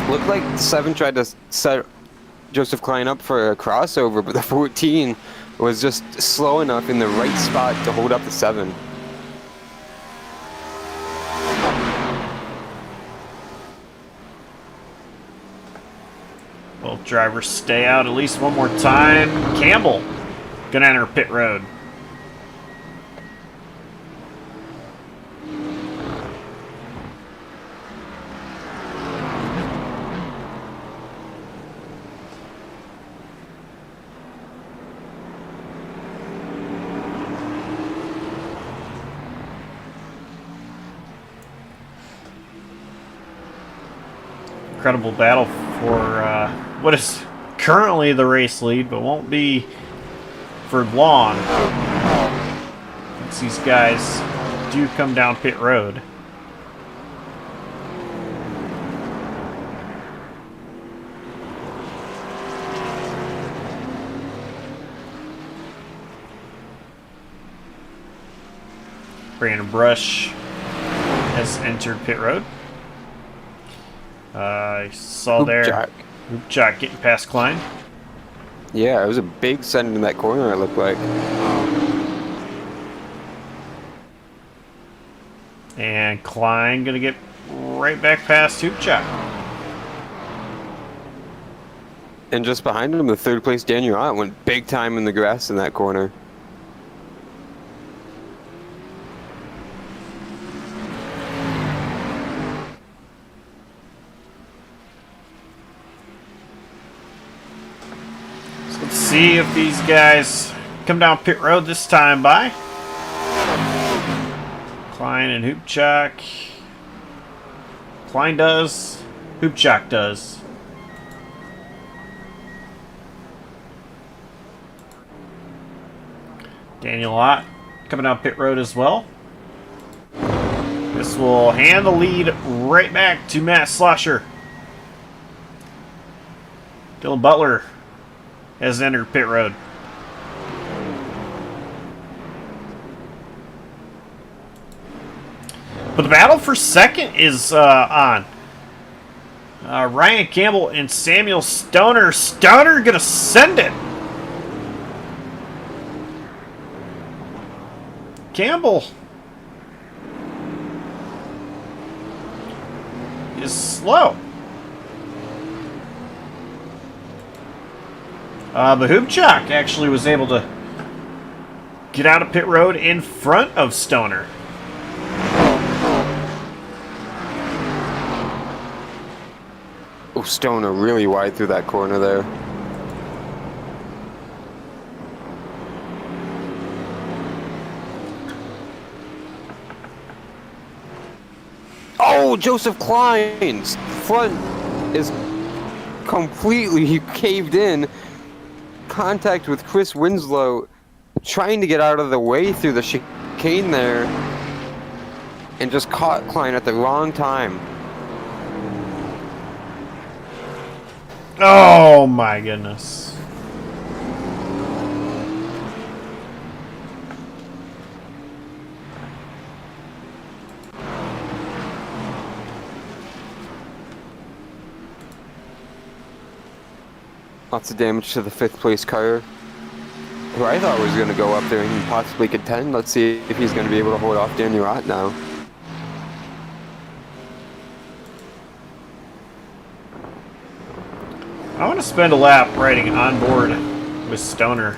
Looked like 7 tried to set Joseph Klein up for a crossover, but the 14 was just slow enough in the right spot to hold up the 7. Both drivers stay out at least one more time. Campbell gonna enter pit road. Incredible battle for what is currently the race lead, but won't be for long once these guys do come down pit road. Brandon Brush has entered pit road. I saw there Hoopchak getting past Klein. Yeah, it was a big send in that corner, it looked like. And Klein gonna get right back past Hoopchak. And just behind him, the 3rd place Daniel Ott went big time in the grass in that corner. Let's see if these guys come down pit road this time by. Klein and Hoopchak. Klein does. Hoopchak does. Daniel Ott coming down pit road as well. This will hand the lead right back to Matt Slosher. Dylan Butler has entered pit road. But the battle for second is on. Ryan Campbell and Samuel Stoner. Stoner gonna send it. Campbell is slow. But Hubchak actually was able to get out of pit road in front of Stoner. Oh, Stoner really wide through that corner there. Oh, Joseph Klein's front is completely caved in. Contact with Chris Winslow, trying to get out of the way through the chicane there, and just caught Klein at the wrong time. Oh my goodness. Lots of damage to the 5th place car, who I thought was going to go up there and possibly contend. Let's see if he's going to be able to hold off Danny Rott now. I want to spend a lap riding on board with Stoner.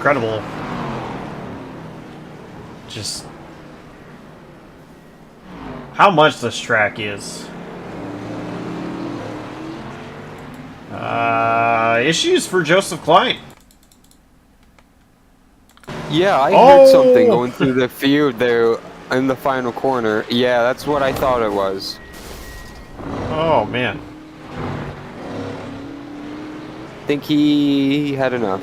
Incredible. Just how much this track is. Issues for Joseph Klein. Yeah, I heard something going through the field there in the final corner. Yeah, that's what I thought it was. Oh, man. I think he had enough.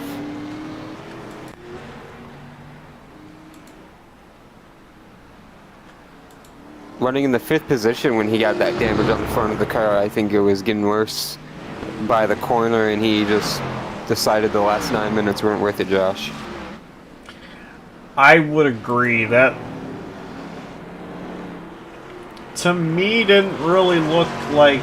Running in the 5th position when he got that damage on the front of the car, I think it was getting worse by the corner, and he just decided the last 9 minutes weren't worth it, Josh. I would agree. That, to me, didn't really look like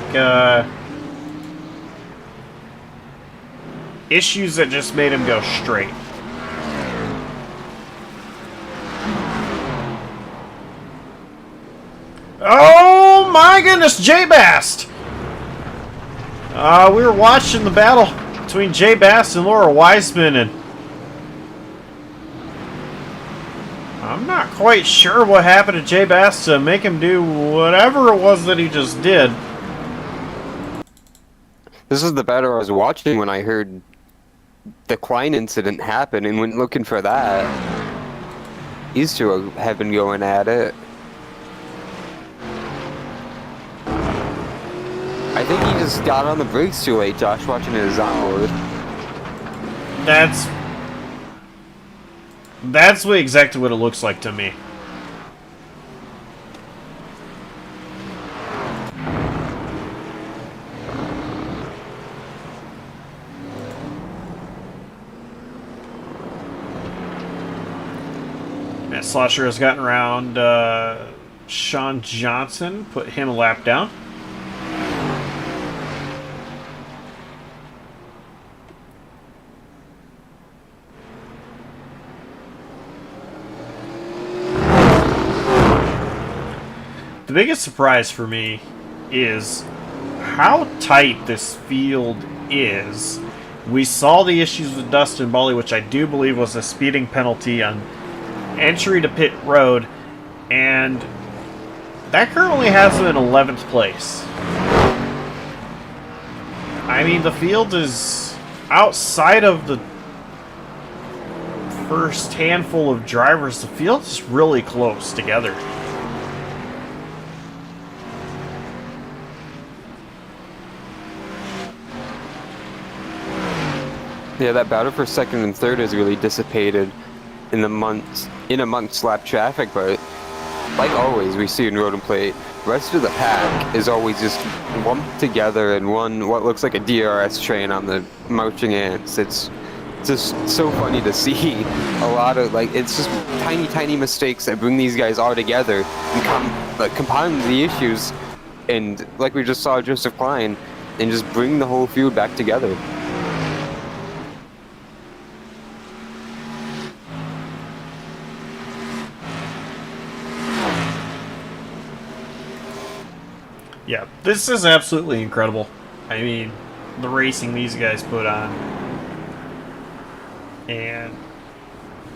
issues that just made him go straight. Oh my goodness, J-Bast! We were watching the battle between J-Bast and Laura Wiseman, and I'm not quite sure what happened to J-Bast to make him do whatever it was that he just did. This is the battle I was watching when I heard the Klein incident happen and went looking for that. These two have been going at it. I think he just got on the brakes too late, Josh, watching his onboard. That's exactly what it looks like to me. Matt Slosher has gotten around Sean Johnson, put him a lap down. The biggest surprise for me is how tight this field is. We saw the issues with Dustin Bolly, which I do believe was a speeding penalty on entry to pit road, and that currently has him in 11th place. I mean, the field is outside of the first handful of drivers. The field is really close together. Yeah, that battle for second and third has really dissipated in amongst lap traffic, but like always, we see in road and plate, the rest of the pack is always just lumped together in what looks like a DRS train on the marching ants. It's just so funny to see a lot of, like, it's just tiny mistakes that bring these guys all together and compound the issues, and like we just saw Joseph Klein, and just bring the whole field back together. Yeah, this is absolutely incredible. I mean, the racing these guys put on. And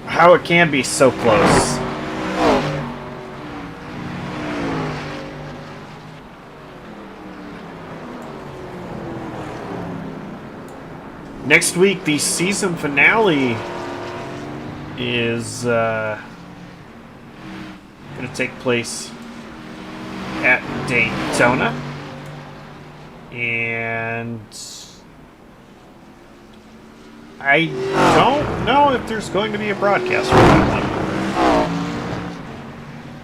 how it can be so close. Next week, the season finale is going to take place at Daytona, and I don't know if there's going to be a broadcast for that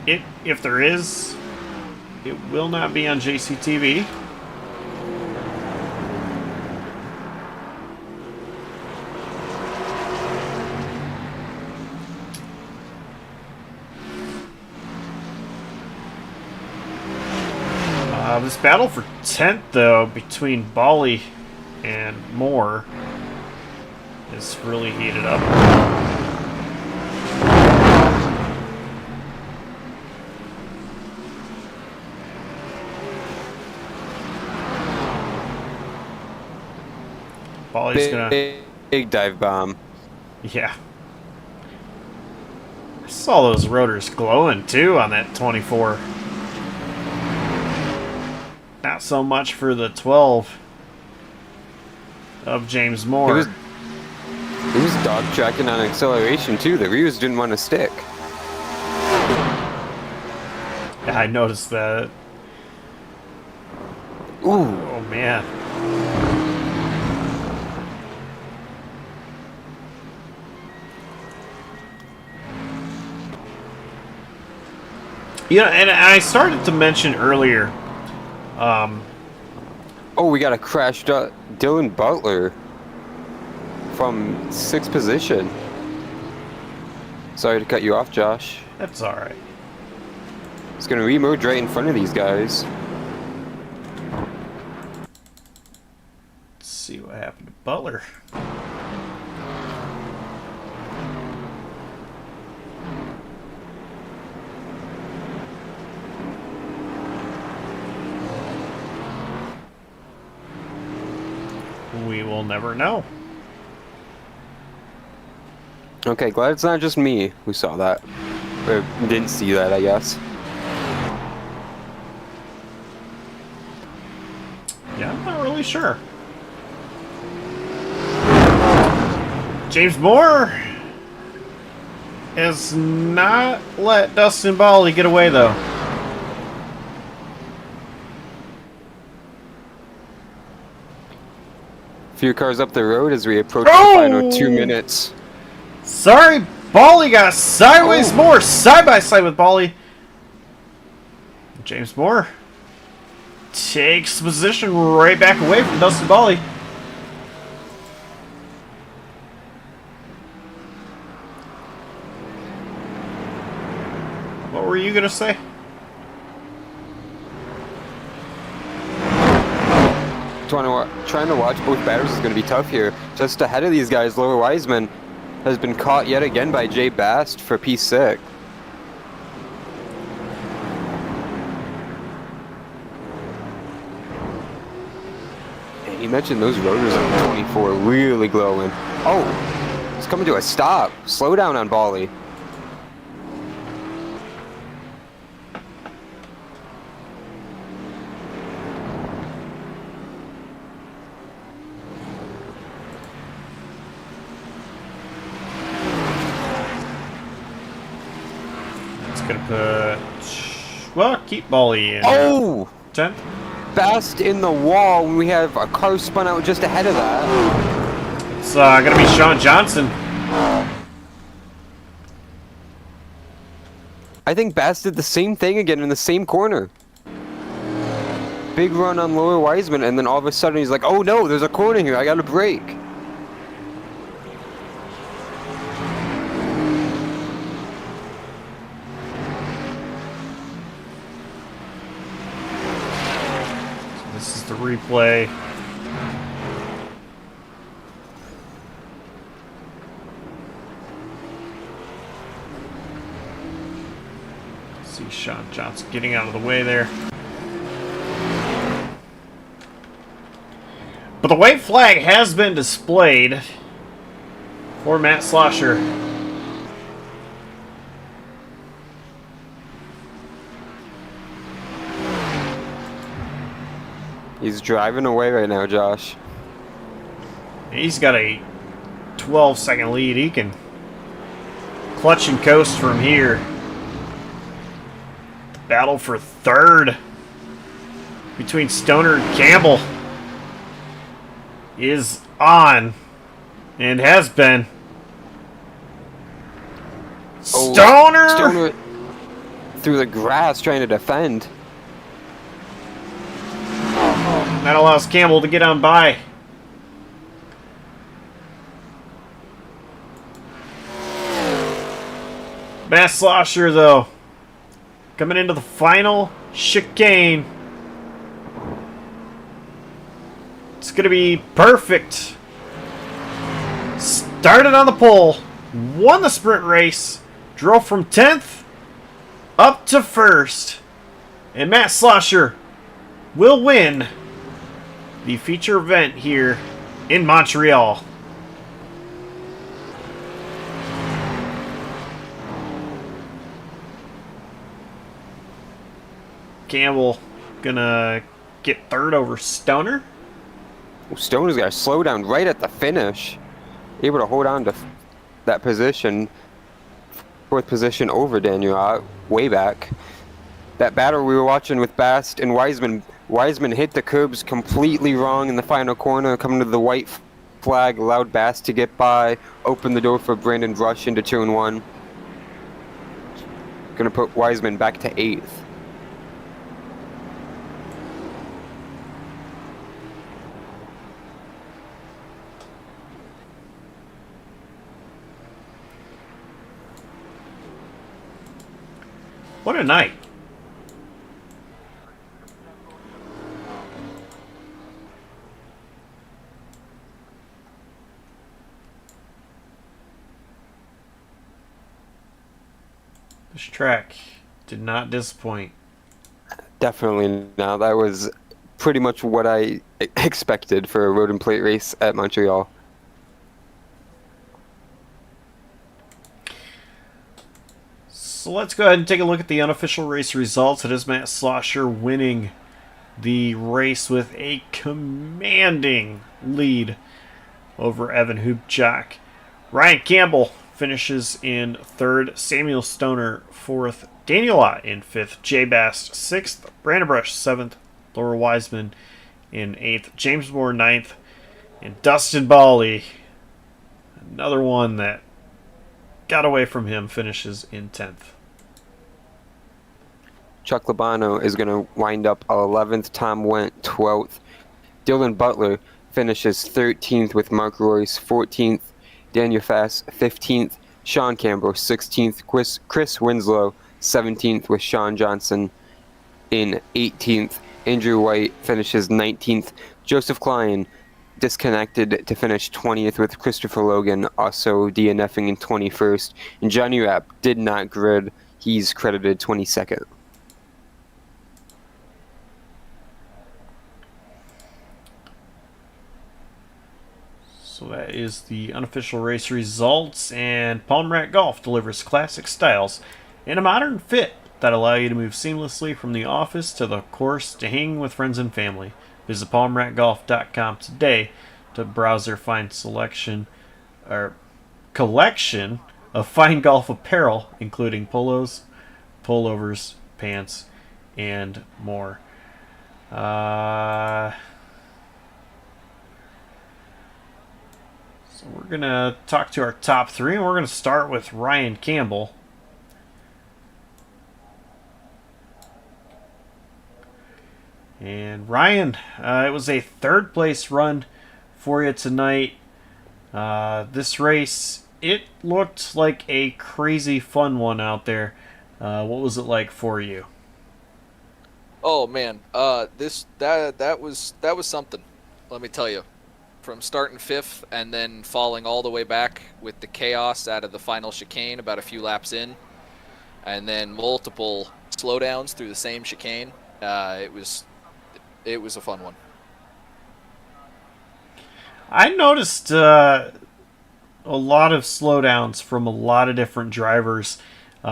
one. If there is, it will not be on JCTV. This battle for 10th, though, between Bolly and Moore is really heated up. Bolly's gonna... Big dive bomb. Yeah. I saw those rotors glowing, too, on that 24. Not so much for the 12 of James Moore. He was dog tracking on acceleration too. The rears didn't want to stick. Yeah, I noticed that. Ooh. Oh, man. You know, and I started to mention earlier... Oh, we got a crashed Dylan Butler from 6th position. Sorry to cut you off, Josh. That's alright. It's going to remerge right in front of these guys. Let's see what happened to Butler. We will never know. Okay, glad it's not just me who saw that. Or didn't see that, I guess. Yeah, I'm not really sure. James Moore has not let Dustin Bally get away, though. Few cars up the road as we approach the final 2 minutes. Sorry, Bally got sideways. Moore side by side with Bally. James Moore takes position right back away from Dustin Bally. What were you gonna say? Trying to watch both batters is going to be tough here. Just ahead of these guys, Lower Wiseman has been caught yet again by Jay Bast for P6. And you mentioned those rotors on 24 really glowing. Oh, it's coming to a stop. Slow down on Bally. Gonna put... Well, keep Bally in. Oh! 10. Bast in the wall when we have a car spun out just ahead of that. It's gonna be Sean Johnson. I think Bast did the same thing again in the same corner. Big run on Lower Wiseman, and then all of a sudden he's like, oh no, there's a corner here, I gotta brake. This is the replay. See Sean Johnson getting out of the way there. But the white flag has been displayed for Matt Slosher. He's driving away right now, Josh. He's got a 12-second lead. He can clutch and coast from here. The battle for third between Stoner and Campbell is on and has been. Oh, Stoner through the grass trying to defend. That allows Campbell to get on by. Matt Slosher, though, coming into the final chicane. It's going to be perfect. Started on the pole, won the sprint race, drove from 10th up to 1st, and Matt Slosher will win the feature event here in Montreal. Campbell gonna get third over Stoner. Stoner's got to slow down right at the finish. Able to hold on to that position. 4th position over Daniel Ott, way back. That battle we were watching with Bast and Wiseman. Wiseman hit the curbs completely wrong in the final corner, coming to the white flag, allowed Bast to get by, opened the door for Brandon Rush into turn 1. Gonna put Wiseman back to 8th. What a night. This track did not disappoint. Definitely not. That was pretty much what I expected for a road and plate race at Montreal. So let's go ahead and take a look at the unofficial race results. It is Matt Slosher winning the race with a commanding lead over Evan Hubchak. Ryan Campbell finishes in third. Samuel Stoner fourth. Daniel Ott in fifth. Jay Bast sixth. Brandon Brush seventh. Laura Wiseman in eighth. James Moore ninth. And Dustin Bally, another one that got away from him, finishes in 10th. Chuck Labano is going to wind up 11th. Tom went 12th. Dylan Butler finishes 13th with Mark Royce 14th. Daniel Fass 15th. Sean Campbell 16th. Chris Winslow 17th with Sean Johnson in 18th. Andrew White finishes 19th. Joseph Klein disconnected to finish 20th with Christopher Logan, also DNFing in 21st. And Johnny Rapp did not grid. He's credited 22nd. So that is the unofficial race results, and Palm Rat Golf delivers classic styles and a modern fit that allow you to move seamlessly from the office to the course to hanging with friends and family. Visit palmratgolf.com today to browse their fine selection or collection of fine golf apparel, including polos, pullovers, pants, and more. So we're going to talk to our top three, and we're going to start with Ryan Campbell. And Ryan, it was a third place run for you tonight. This race, it looked like a crazy fun one out there. What was it like for you? Oh man, that was something. Let me tell you, from starting fifth and then falling all the way back with the chaos out of the final chicane about a few laps in, and then multiple slowdowns through the same chicane. It was a fun one. I noticed a lot of slowdowns from a lot of different drivers. So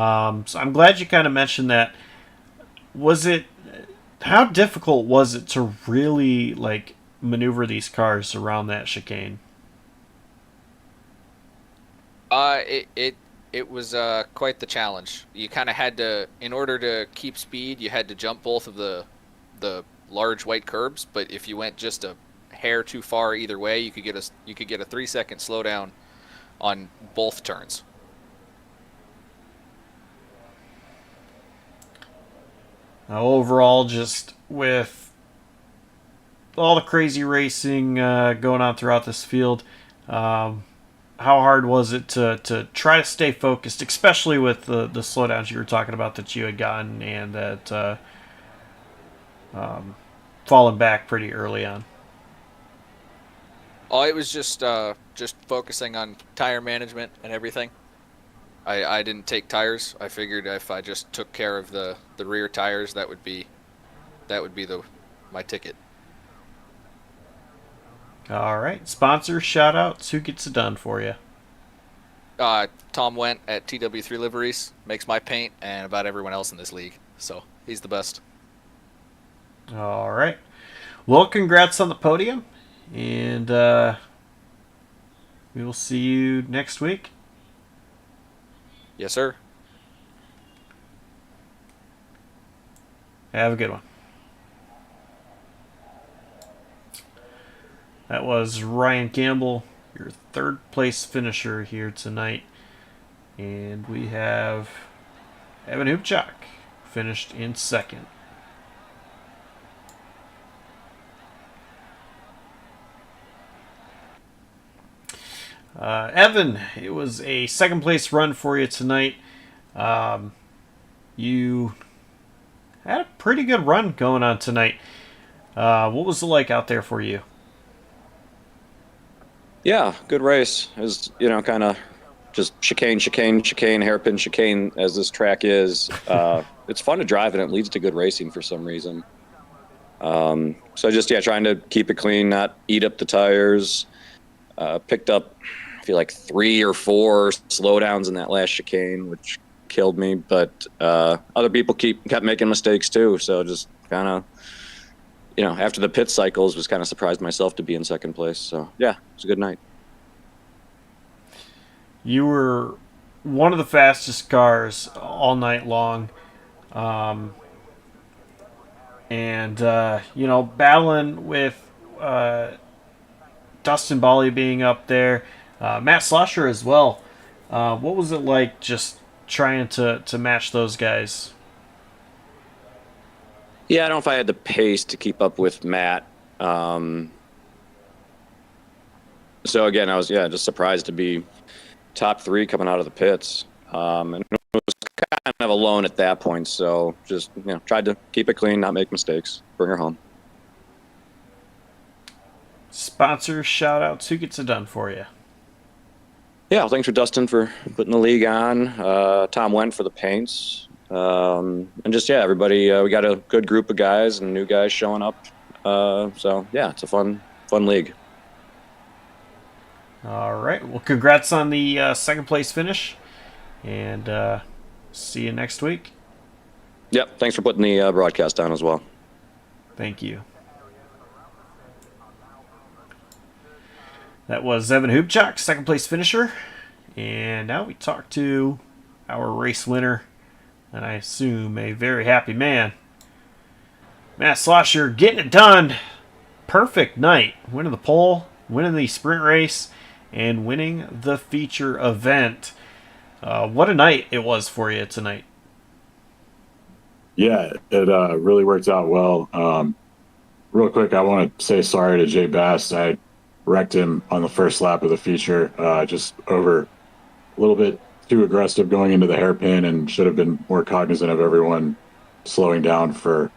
I'm glad you kind of mentioned that. How difficult was it to really maneuver these cars around that chicane? It was quite the challenge. You kind of had to, in order to keep speed, you had to jump both of the large white curbs. But if you went just a hair too far either way, you could get a 3-second slowdown on both turns. Overall, just with all the crazy racing going on throughout this field, how hard was it to try to stay focused, especially with the slowdowns you were talking about that you had gotten and that fallen back pretty early on? Oh, it was just focusing on tire management and everything. I didn't take tires. I figured if I just took care of the rear tires, that would be my ticket. All right, sponsor shout outs. Who gets it done for you? Tom Went at TW3 Liveries makes my paint and about everyone else in this league, so he's the best. All right. Well, congrats on the podium, and we will see you next week. Yes, sir. Have a good one. That was Ryan Campbell, your third place finisher here tonight. And we have Evan Hupchak finished in second. Evan, it was a second place run for you tonight. You had a pretty good run going on tonight. What was it like out there for you? Yeah, good race. It was, kind of just chicane, hairpin chicane as this track is. It's fun to drive and it leads to good racing for some reason. So just, trying to keep it clean, not eat up the tires. Picked up, I feel like 3 or 4 slowdowns in that last chicane, which killed me. But other people kept making mistakes too. So just kind of, after the pit cycles, was kind of surprised myself to be in second place. So yeah, it was a good night. You were one of the fastest cars all night long. Um, and, battling with Dustin Bolly being up there, Matt Slosher as well. What was it like just trying to match those guys? Yeah, I don't know if I had the pace to keep up with Matt. So again, I was just surprised to be top 3 coming out of the pits, and it was kind of alone at that point. So just tried to keep it clean, not make mistakes, bring her home. Sponsor shout outs. Who gets it done for you? Yeah, well, thanks for Dustin for putting the league on. Tom Wendt for the paints, and just everybody. We got a good group of guys and new guys showing up. So it's a fun league. All right. Well, congrats on the second place finish, and see you next week. Yep. Thanks for putting the broadcast on as well. Thank you. That was Evan Hubchak, second place finisher. And now we talk to our race winner, and I assume a very happy man. Matt Slosher getting it done. Perfect night. Winning the pole, winning the sprint race, and winning the feature event. What a night it was for you tonight. Yeah, it really worked out well. Real quick, I want to say sorry to Jay Bass. I wrecked him on the first lap of the feature, just over a little bit too aggressive going into the hairpin, and should have been more cognizant of everyone slowing down for,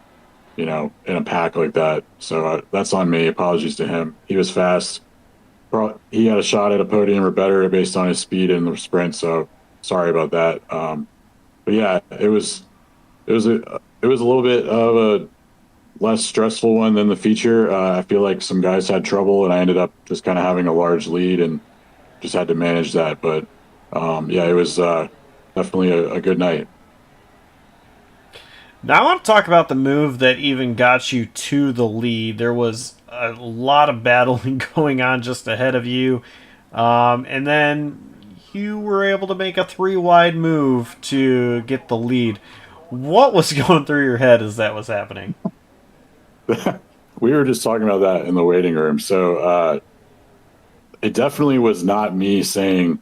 in a pack like that. So that's on me. Apologies to him. He was fast. He had a shot at a podium or better based on his speed in the sprint. So sorry about that. But yeah, it was a little bit of a less stressful one than the feature. I feel like some guys had trouble, and I ended up just kind of having a large lead and just had to manage that. But it was definitely a good night. Now I want to talk about the move that even got you to the lead. There was a lot of battling going on just ahead of you, and then you were able to make a 3-wide move to get the lead. What was going through your head as that was happening? We were just talking about that in the waiting room. So it definitely was not me saying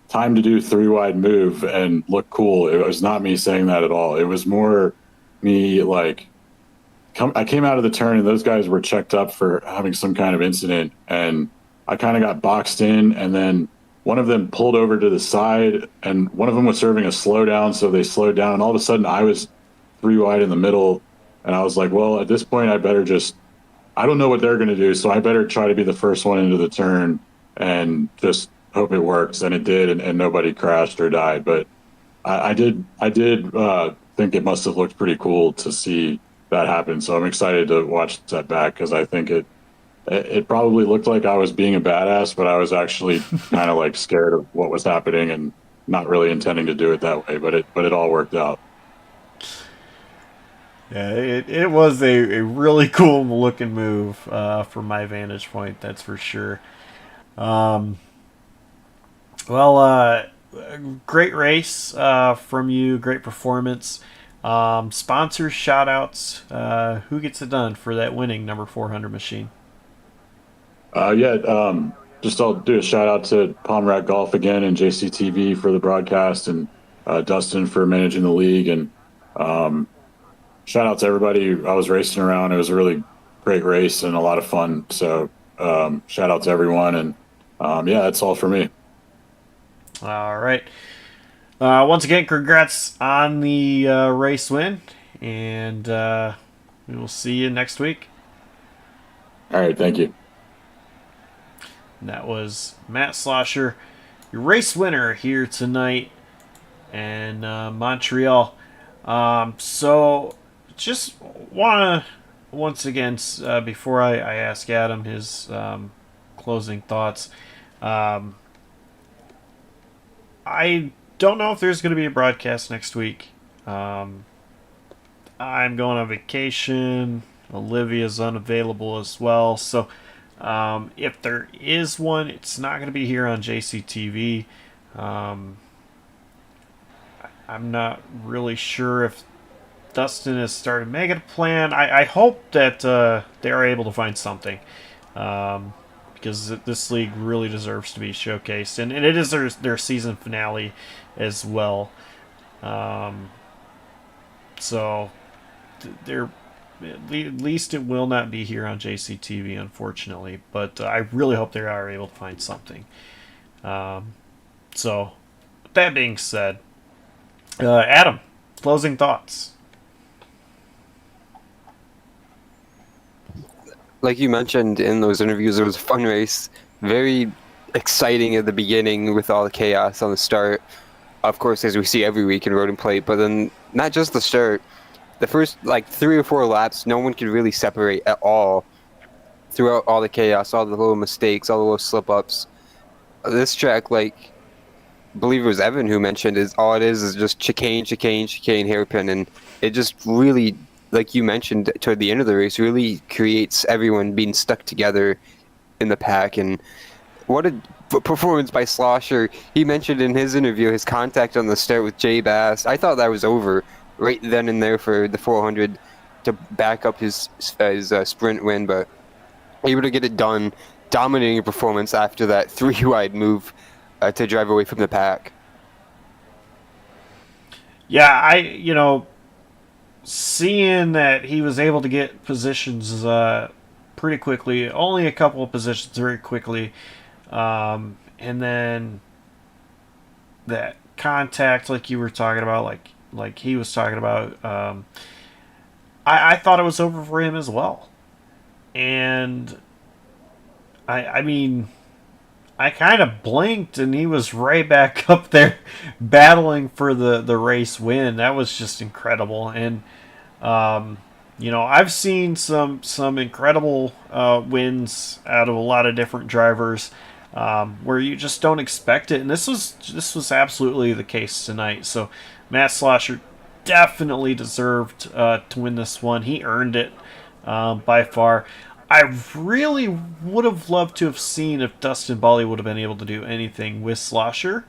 time to do 3-wide move and look cool. It was not me saying that at all. It was more me I came out of the turn and those guys were checked up for having some kind of incident, and I kind of got boxed in, and then one of them pulled over to the side, and one of them was serving a slowdown, so they slowed down, and all of a sudden I was 3-wide in the middle, and I was like, well, at this point I don't know what they're going to do, so I better try to be the first one into the turn and just hope it works. And it did, and nobody crashed or died. But I did think it must have looked pretty cool to see that happen. So I'm excited to watch that back, because I think it probably looked like I was being a badass, but I was actually kind of scared of what was happening and not really intending to do it that way. But it all worked out. Yeah, it was a really cool looking move from my vantage point, that's for sure. Great race from you, great performance. Sponsors, shout outs. Who gets it done for that winning number 400 machine? Just I'll do a shout out to Palm Rack Golf again and JCTV for the broadcast, and Dustin for managing the league, and shout out to everybody I was racing around. It was a really great race and a lot of fun. So shout out to everyone, and that's all for me. All right. Once again, congrats on the race win, and we will see you next week. All right, thank you. And that was Matt Slosher, your race winner here tonight in Montreal. So just want to, once again, before I ask Adam his closing thoughts, I don't know if there's going to be a broadcast next week. I'm going on vacation. Olivia's unavailable as well. So if there is one, it's not going to be here on JCTV. Um, I'm not really sure if Dustin has started making a plan. I hope that they are able to find something. Because this league really deserves to be showcased. And it is their season finale as well. Um, so they're at least it will not be here on JCTV, unfortunately. But I really hope they are able to find something. So, with that being said, Adam, closing thoughts. Like you mentioned in those interviews, it was a fun race, very exciting at the beginning with all the chaos on the start. Of course, as we see every week in Road and Plate, but then not just the start. The first like 3 or 4 laps, no one could really separate at all throughout all the chaos, all the little mistakes, all the little slip ups. This track, like I believe it was Evan who mentioned, is all it is just chicane, chicane, chicane, hairpin, and it just really, like you mentioned toward the end of the race, really creates everyone being stuck together in the pack. And what a performance by Slosher. He mentioned in his interview his contact on the start with Jay Bass. I thought that was over right then and there for the 400 to back up his sprint win, but able to get it done, dominating performance after that 3-wide move to drive away from the pack. Yeah, seeing that he was able to get positions pretty quickly, only a couple of positions very quickly, and then that contact, like you were talking about, like he was talking about, I thought it was over for him as well, and I mean, I kind of blinked and he was right back up there battling for the race win. That was just incredible. And I've seen some incredible wins out of a lot of different drivers where you just don't expect it, and this was absolutely the case tonight. So Matt Slosher definitely deserved to win this one. He earned it by far. I really would have loved to have seen if Dustin Bolly would have been able to do anything with Slosher,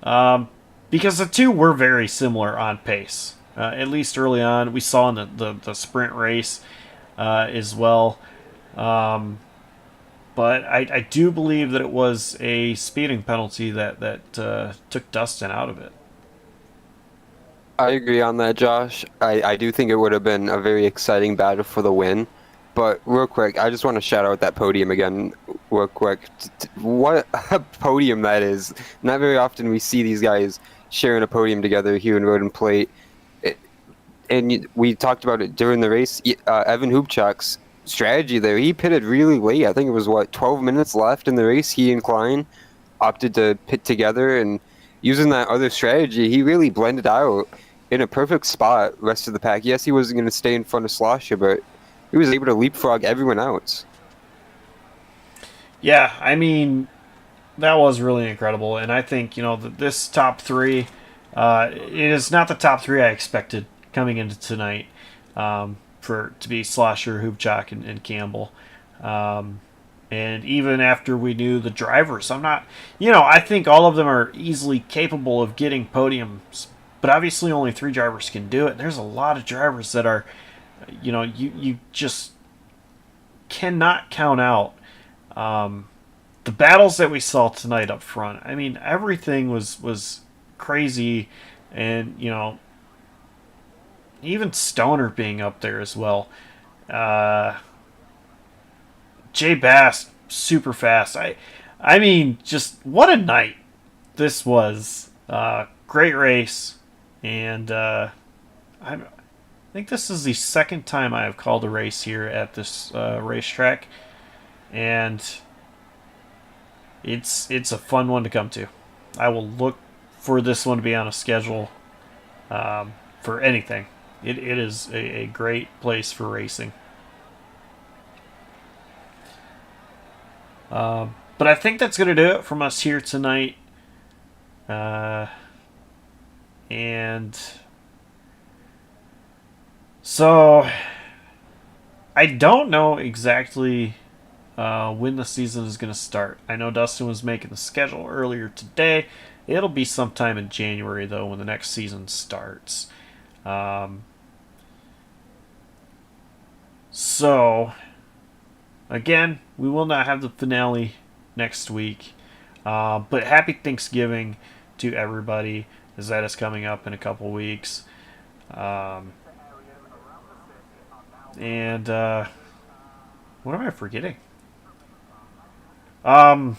because the two were very similar on pace. At least early on, we saw in the sprint race as well. But I do believe that it was a speeding penalty that took Dustin out of it. I agree on that, Josh. I do think it would have been a very exciting battle for the win. But real quick, I just want to shout out that podium again, real quick. What a podium that is. Not very often we see these guys sharing a podium together here in Road and Plate. And we talked about it during the race. Evan Hubchak's strategy there, he pitted really late. I think it was, 12 minutes left in the race. He and Klein opted to pit together, and using that other strategy, he really blended out in a perfect spot rest of the pack. Yes, he wasn't going to stay in front of Slosher, but he was able to leapfrog everyone else. Yeah, I mean, that was really incredible. And I think, this top three, it is not the top three I expected coming into tonight to be Slosher, Hubchak, and Campbell. And even after we knew the drivers, I think all of them are easily capable of getting podiums, but obviously only 3 drivers can do it. There's a lot of drivers that are, you just cannot count out the battles that we saw tonight up front. I mean, everything was crazy, and even Stoner being up there as well. Jay Bass, super fast. I mean, just what a night this was. Great race, and I think this is the second time I have called a race here at this racetrack, and it's a fun one to come to. I will look for this one to be on a schedule for anything. It is a great place for racing. But I think that's going to do it from us here tonight. And so I don't know exactly when the season is going to start. I know Dustin was making the schedule earlier today, It'll be sometime in January, though, when the next season starts. So, again, we will not have the finale next week. But happy Thanksgiving to everybody, as that is coming up in a couple weeks. And what am I forgetting? I'm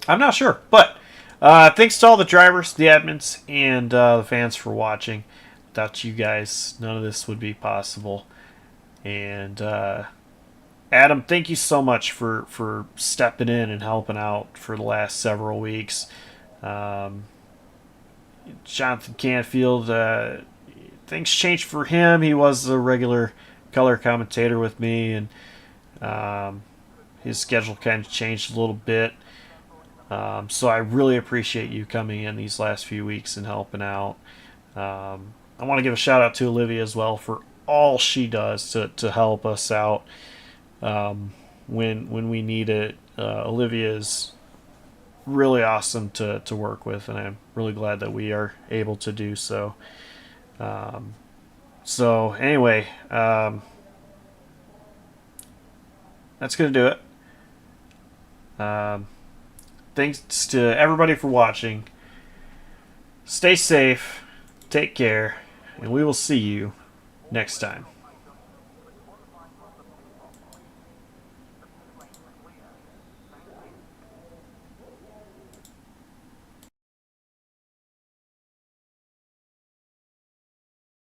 not sure, but thanks to all the drivers, the admins, and the fans for watching. Without you guys, none of this would be possible. And Adam, thank you so much for stepping in and helping out for the last several weeks. Jonathan Canfield, things changed for him. He was a regular color commentator with me, and his schedule kind of changed a little bit. So I really appreciate you coming in these last few weeks and helping out. I want to give a shout out to Olivia as well for all she does to help us out when we need it. Olivia is really awesome to work with, and I'm really glad that we are able to do so. So anyway, that's going to do it. Thanks to everybody for watching. Stay safe, take care, and we will see you next time.